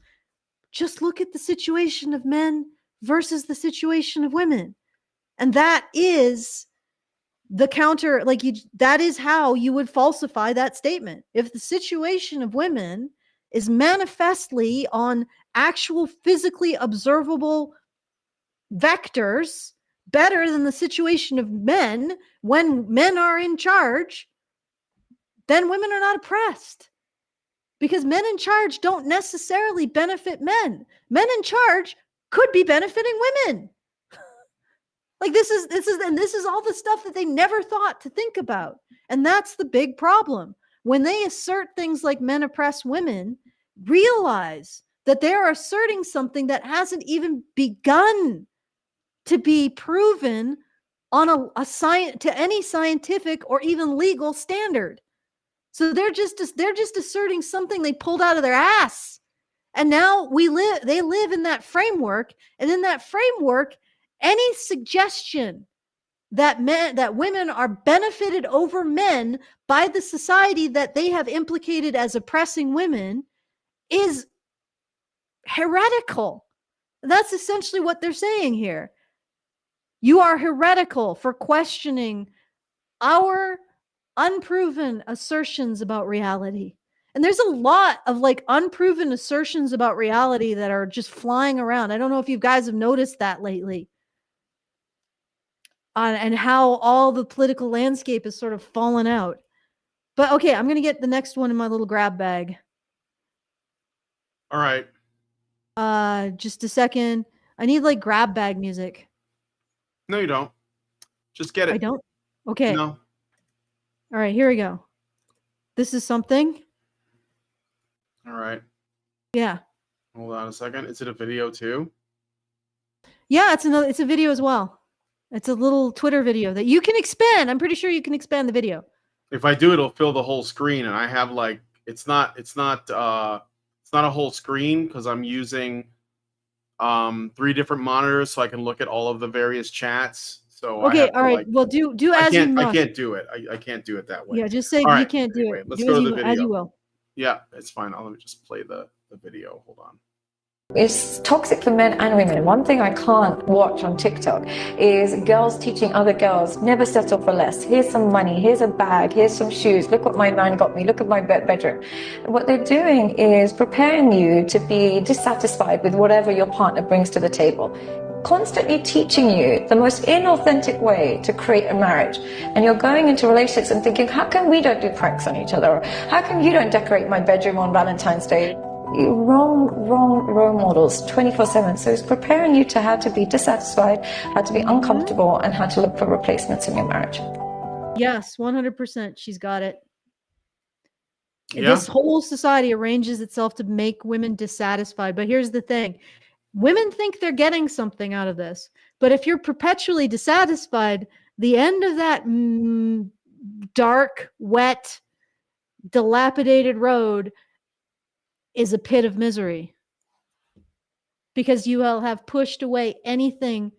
Speaker 2: Just look at the situation of men versus the situation of women. And that is the counter, that is how you would falsify that statement. If the situation of women is manifestly on actual physically observable vectors better than the situation of men when men are in charge, then women are not oppressed. Because men in charge don't necessarily benefit men. Men in charge could be benefiting women. This is all the stuff that they never thought to think about. And that's the big problem. When they assert things like men oppress women, realize that they're asserting something that hasn't even begun to be proven on to any scientific or even legal standard. So they're just asserting something they pulled out of their ass. And now they live in that framework. And in that framework, any suggestion that women are benefited over men by the society that they have implicated as oppressing women is heretical. That's essentially what they're saying here. You are heretical for questioning our unproven assertions about reality. And there's a lot of unproven assertions about reality that are just flying around. I don't know if you guys have noticed that lately. And how all the political landscape is sort of fallen out. But okay, I'm going to get the next one in my little grab bag.
Speaker 1: All right.
Speaker 2: Just a second. I need grab bag music.
Speaker 1: No, you don't. Just get it.
Speaker 2: I don't? Okay.
Speaker 1: No.
Speaker 2: All right, here we go. This is something.
Speaker 1: All right.
Speaker 2: Yeah.
Speaker 1: Hold on a second. Is it a video too?
Speaker 2: Yeah, it's a video as well. It's a little Twitter video that you can expand. I'm pretty sure you can expand the video.
Speaker 1: If I do, it'll fill the whole screen, and I have it's not a whole screen because I'm using 3 different monitors so I can look at all of the various chats. So
Speaker 2: okay, all right. Well, do as you must.
Speaker 1: I can't do it. I can't do it that way.
Speaker 2: Yeah, just say
Speaker 1: all
Speaker 2: you can't do it.
Speaker 1: Let's
Speaker 2: do
Speaker 1: go to the video.
Speaker 2: As you will.
Speaker 1: Yeah, it's fine. Let me just play the video. Hold on.
Speaker 13: It's toxic for men and women. One thing I can't watch on TikTok is girls teaching other girls, never settle for less. Here's some money, here's a bag, here's some shoes. Look what my man got me, look at my bedroom. And what they're doing is preparing you to be dissatisfied with whatever your partner brings to the table. Constantly teaching you the most inauthentic way to create a marriage. And you're going into relationships and thinking, how come we don't do pranks on each other? Or how come you don't decorate my bedroom on Valentine's Day? Wrong role models 24/7. So it's preparing you to how to be dissatisfied, how to be uncomfortable, and how to look for replacements in your marriage.
Speaker 2: Yes, 100%. She's got it.
Speaker 1: Yeah.
Speaker 2: This whole society arranges itself to make women dissatisfied. But here's the thing. Women think they're getting something out of this. But if you're perpetually dissatisfied, the end of that dark, wet, dilapidated road is a pit of misery, because you will have pushed away anything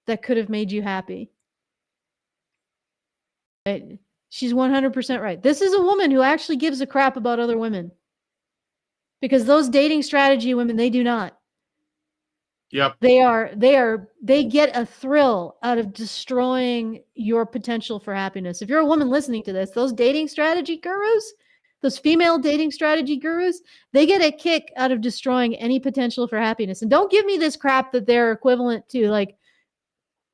Speaker 2: that could have made you happy. Right? She's 100% right. This is a woman who actually gives a crap about other women, because those dating strategy women, they do not.
Speaker 1: Yep.
Speaker 2: They get a thrill out of destroying your potential for happiness. If you're a woman listening to this, those dating strategy gurus, those female dating strategy gurus, they get a kick out of destroying any potential for happiness. And don't give me this crap that they're equivalent to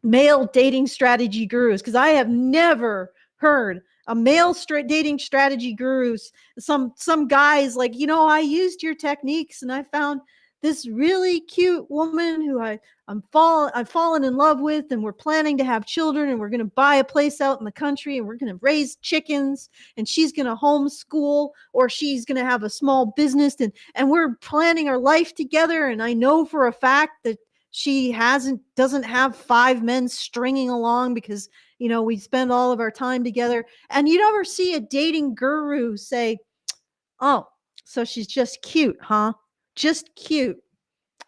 Speaker 2: male dating strategy gurus, because I have never heard a male dating strategy gurus, some guys I used your techniques and I found this really cute woman who I've fallen in love with, and we're planning to have children, and we're going to buy a place out in the country, and we're going to raise chickens, and she's going to homeschool, or she's going to have a small business, and we're planning our life together. And I know for a fact that she doesn't have 5 men stringing along because, we spend all of our time together. And you never see a dating guru say, oh, so she's just cute, huh? Just cute.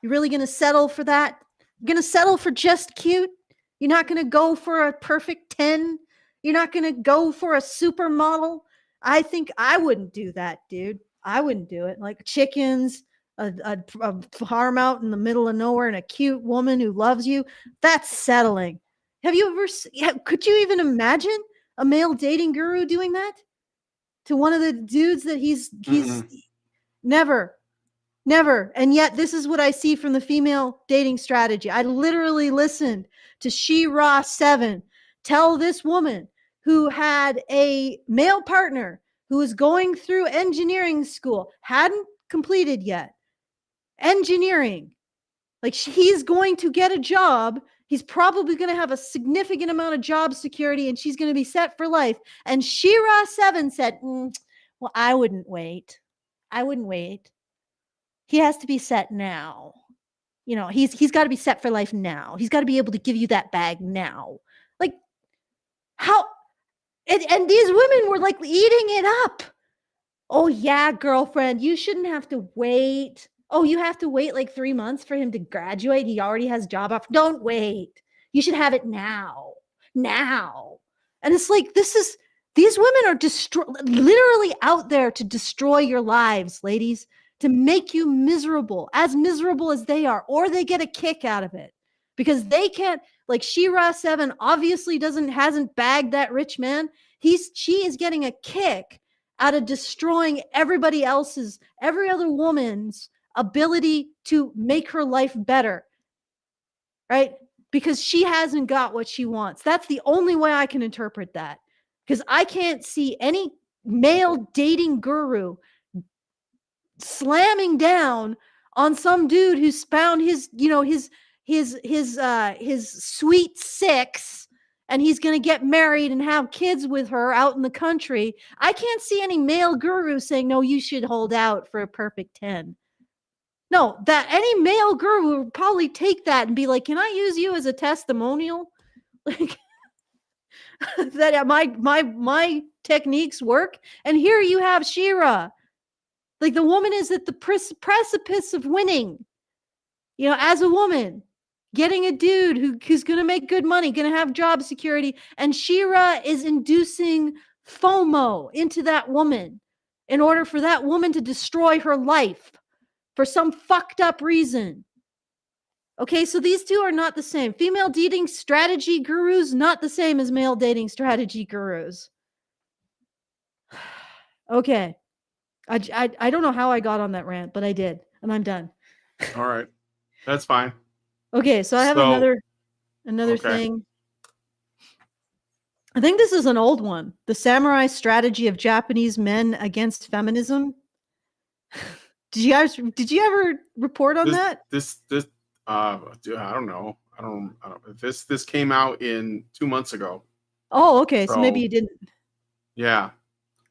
Speaker 2: You're really going to settle for that? You're going to settle for just cute? You're not going to go for a perfect 10? You're not going to go for a supermodel? I think I wouldn't do that, dude. I wouldn't do it. Like chickens, a farm out in the middle of nowhere, and a cute woman who loves you. That's settling. Have you ever, could you even imagine a male dating guru doing that to one of the dudes that he's never. And yet this is what I see from the female dating strategy. I literally listened to She-Ra 7 tell this woman who had a male partner who was going through engineering school, hadn't completed yet, engineering. Like, he's going to get a job. He's probably going to have a significant amount of job security, and she's going to be set for life. And She-Ra 7 said, well, I wouldn't wait. He has to be set now. He's got to be set for life now. He's got to be able to give you that bag now. Like, how? And these women were like eating it up. Oh yeah, girlfriend, you shouldn't have to wait. Oh, you have to wait like 3 months for him to graduate. He already has a job offer. Don't wait. You should have it now. And it's like, these women are literally out there to destroy your lives, ladies, to make you miserable as they are, or they get a kick out of it because they can't, like She-Ra 7 obviously hasn't bagged that rich man. She is getting a kick out of destroying every other woman's ability to make her life better, right? Because she hasn't got what she wants. That's the only way I can interpret that. Because I can't see any male dating guru slamming down on some dude who's found his sweet 6, and he's going to get married and have kids with her out in the country. I can't see any male guru saying, no, you should hold out for a perfect 10. No, that any male guru would probably take that and be like, can I use you as a testimonial? Like, that my techniques work. And here you have She-Ra. Like, the woman is at the precipice of winning, as a woman, getting a dude who's going to make good money, going to have job security. And She-Ra is inducing FOMO into that woman in order for that woman to destroy her life for some fucked up reason. Okay, so these two are not the same. Female dating strategy gurus, not the same as male dating strategy gurus. Okay. I don't know how I got on that rant, but I did, and I'm done.
Speaker 1: All right. That's fine.
Speaker 2: Okay, so I have another thing. I think this is an old one. The Samurai Strategy of Japanese Men Against Feminism. Did you ever report on that?
Speaker 1: I don't know. This came out in 2 months ago.
Speaker 2: Oh, okay. So maybe you didn't.
Speaker 1: Yeah.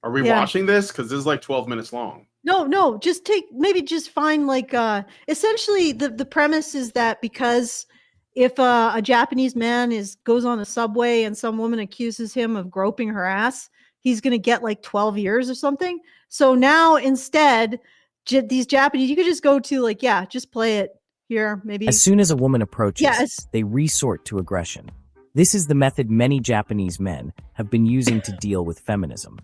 Speaker 1: Are we watching this? Because this is like 12 minutes long.
Speaker 2: No. Just find like essentially the premise is that because if a Japanese man goes on a subway and some woman accuses him of groping her ass, he's gonna get like 12 years or something. So now instead, these Japanese, you could just go to like, just play it here, maybe.
Speaker 14: As soon as a woman approaches, they resort to aggression. This is the method many Japanese men have been using to deal with feminism.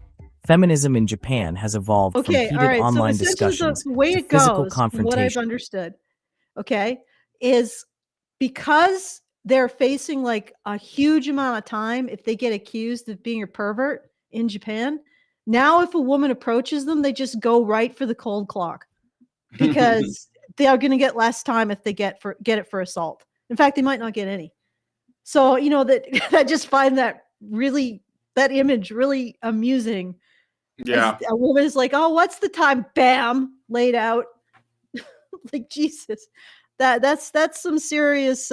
Speaker 14: Feminism in Japan has evolved from heated online discussions
Speaker 2: the way
Speaker 14: to
Speaker 2: it
Speaker 14: physical
Speaker 2: goes,
Speaker 14: confrontation.
Speaker 2: what I've understood, is because they're facing like a huge amount of time if they get accused of being a pervert in Japan. Now, if a woman approaches them, they just go right for the cold clock because they are going to get less time if they get it for assault. In fact, they might not get any. So, that I just find that image really amusing.
Speaker 1: Yeah.
Speaker 2: A woman is like, oh, what's the time? Bam, laid out. Like, Jesus, that's some serious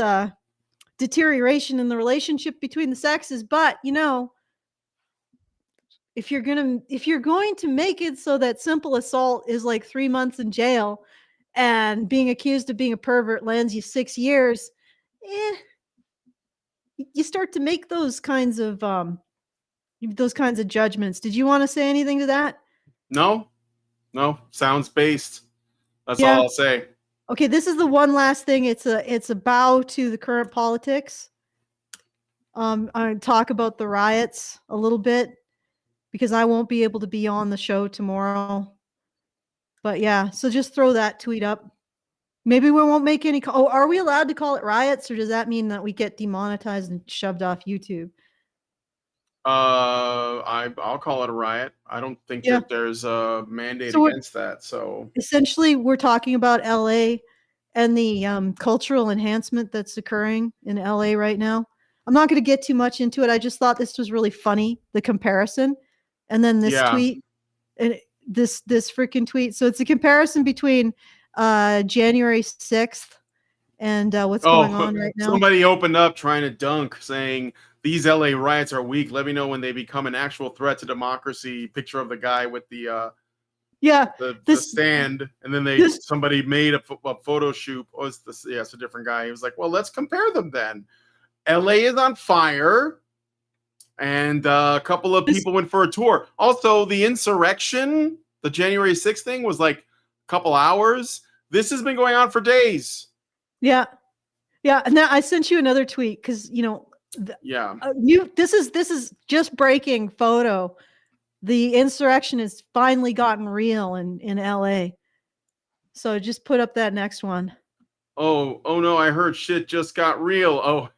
Speaker 2: deterioration in the relationship between the sexes. But if you're going to make it so that simple assault is like 3 months in jail, and being accused of being a pervert lands you 6 years, you start to make those kinds of judgments. Did you want to say anything to that?
Speaker 1: No, sounds based. That's all I'll say.
Speaker 2: Okay, this is the one last thing. It's a bow to the current politics. I talk about the riots a little bit because I won't be able to be on the show tomorrow. But yeah, so just throw that tweet up. Maybe we won't make any. Are we allowed to call it riots, or does that mean that we get demonetized and shoved off YouTube?
Speaker 1: I'll call it a riot. I don't think that there's a mandate against that. So
Speaker 2: essentially, we're talking about LA and the cultural enhancement that's occurring in LA right now. I'm not going to get too much into it. I just thought this was really funny, the comparison, and then this tweet, and this freaking tweet. So it's a comparison between January 6th and what's going on right now.
Speaker 1: Somebody opened up trying to dunk, saying these LA riots are weak. Let me know when they become an actual threat to democracy. Picture of the guy with the stand, and then somebody made a photo shoot. Oh, it's a different guy. He was like, well, let's compare them then. LA is on fire, and a couple of people went for a tour. Also, the insurrection, the January 6th thing, was like a couple hours. This has been going on for days.
Speaker 2: Yeah. And now I sent you another tweet because this is just breaking photo. The insurrection has finally gotten real in LA. So just put up that next one.
Speaker 1: Oh no, I heard shit just got real. Oh.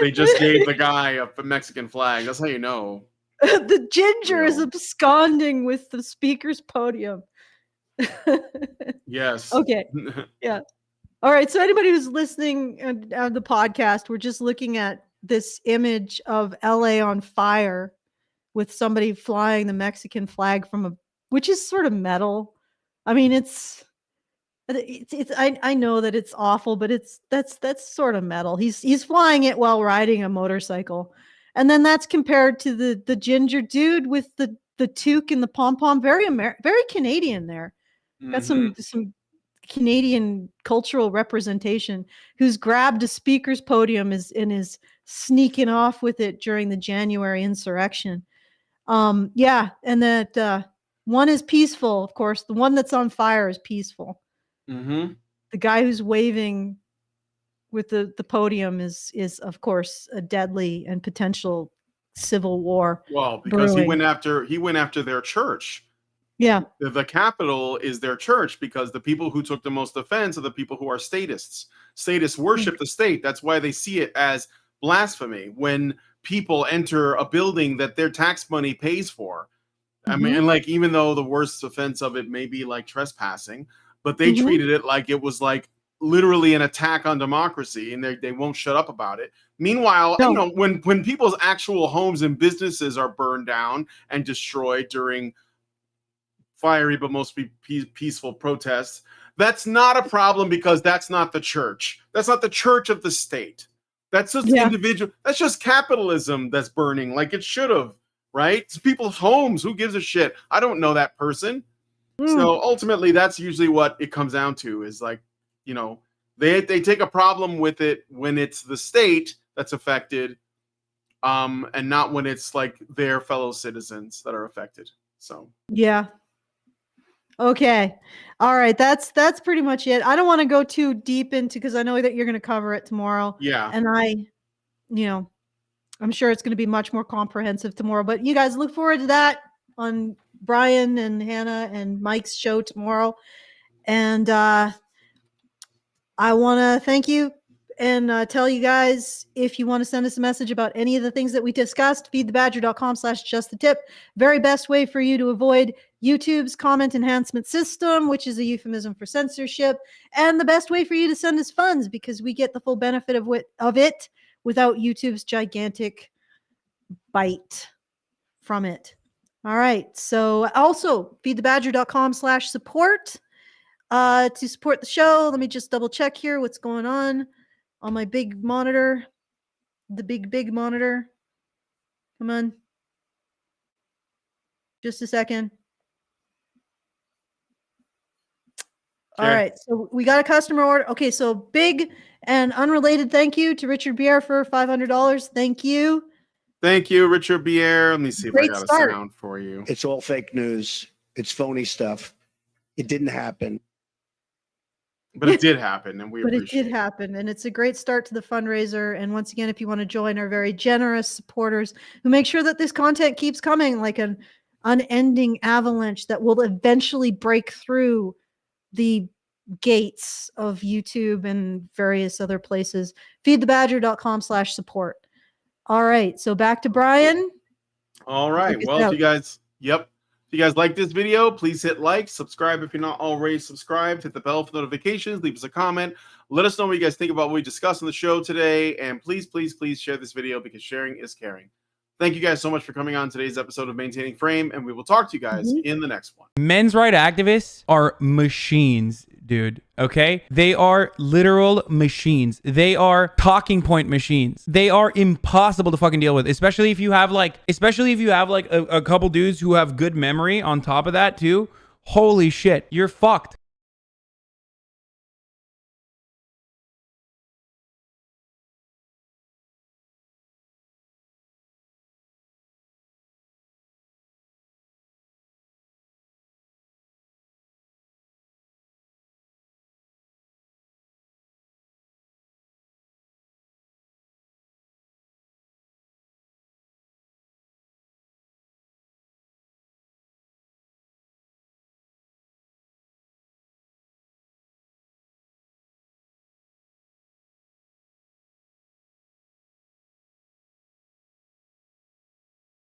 Speaker 1: They just gave the guy a Mexican flag. That's how you know.
Speaker 2: The ginger is absconding with the speaker's podium.
Speaker 1: Yes.
Speaker 2: Okay. Yeah. All right. So anybody who's listening on the podcast, we're just looking at this image of LA on fire with somebody flying the Mexican flag which is sort of metal. I mean, I know that it's awful, but that's sort of metal. He's flying it while riding a motorcycle. And then that's compared to the ginger dude with the toque and the pom-pom. Very Canadian there. Got some Canadian cultural representation, who's grabbed a speaker's podium and is sneaking off with it during the January insurrection. And that one is peaceful, of course. The one that's on fire is peaceful.
Speaker 1: Mm-hmm.
Speaker 2: The guy who's waving with the podium is of course a deadly and potential civil war.
Speaker 1: Well, because
Speaker 2: brewing.
Speaker 1: he went after their church.
Speaker 2: Yeah.
Speaker 1: The capital is their church, because the people who took the most offense are the people who are statists. Statists worship the state. That's why they see it as blasphemy when people enter a building that their tax money pays for. I mean, and like, even though the worst offense of it may be like trespassing, but they treated it like it was like literally an attack on democracy, and they won't shut up about it. Meanwhile, when people's actual homes and businesses are burned down and destroyed during fiery but mostly peaceful protests, that's not a problem, because that's not the church. That's not the church of the state. That's just individual. That's just capitalism that's burning like it should have, right? It's people's homes. Who gives a shit? I don't know that person. So ultimately, that's usually what it comes down to, is like, they take a problem with it when it's the state that's affected, and not when it's like their fellow citizens that are affected. So
Speaker 2: yeah. Okay. All right. That's pretty much it. I don't want to go too deep into, because I know that you're going to cover it tomorrow.
Speaker 1: Yeah.
Speaker 2: And I'm sure it's going to be much more comprehensive tomorrow, but you guys look forward to that on Brian and Hannah and Mike's show tomorrow. And I want to thank you and tell you guys, if you want to send us a message about any of the things that we discussed, feedthebadger.com/justthetip. Very best way for you to avoid YouTube's comment enhancement system, which is a euphemism for censorship, and the best way for you to send us funds, because we get the full benefit of it without YouTube's gigantic bite from it. All right. So also feedthebadger.com/support. To support the show, let me just double check here what's going on my big monitor. The big monitor. Come on. Just a second. All right, so we got a customer order. Okay, so big and unrelated thank you to Richard Bier for $500. Thank you.
Speaker 1: Thank you, Richard Bier. Let me see
Speaker 2: Great
Speaker 1: if I got
Speaker 2: start.
Speaker 1: a sound for you.
Speaker 15: It's all fake news. It's phony stuff. It didn't happen.
Speaker 1: But it did happen, and we
Speaker 2: But
Speaker 1: appreciate
Speaker 2: it did happen, and it's a great start to the fundraiser. And once again, if you want to join our very generous supporters who make sure that this content keeps coming like an unending avalanche that will eventually break through the gates of YouTube and various other places, feedthebadger.com/support. All right, so back to Brian.
Speaker 1: All right. Well, if you guys like this video, please hit like, subscribe if you're not already subscribed, hit the bell for notifications, leave us a comment, let us know what you guys think about what we discussed on the show today, and please share this video because sharing is caring. Thank you guys so much for coming on today's episode of Maintaining Frame, and we will talk to you guys in the next one.
Speaker 16: Men's rights activists are machines, dude. Okay? They are literal machines. They are talking point machines. They are impossible to fucking deal with, especially if you have like a couple dudes who have good memory on top of that too. Holy shit, you're fucked.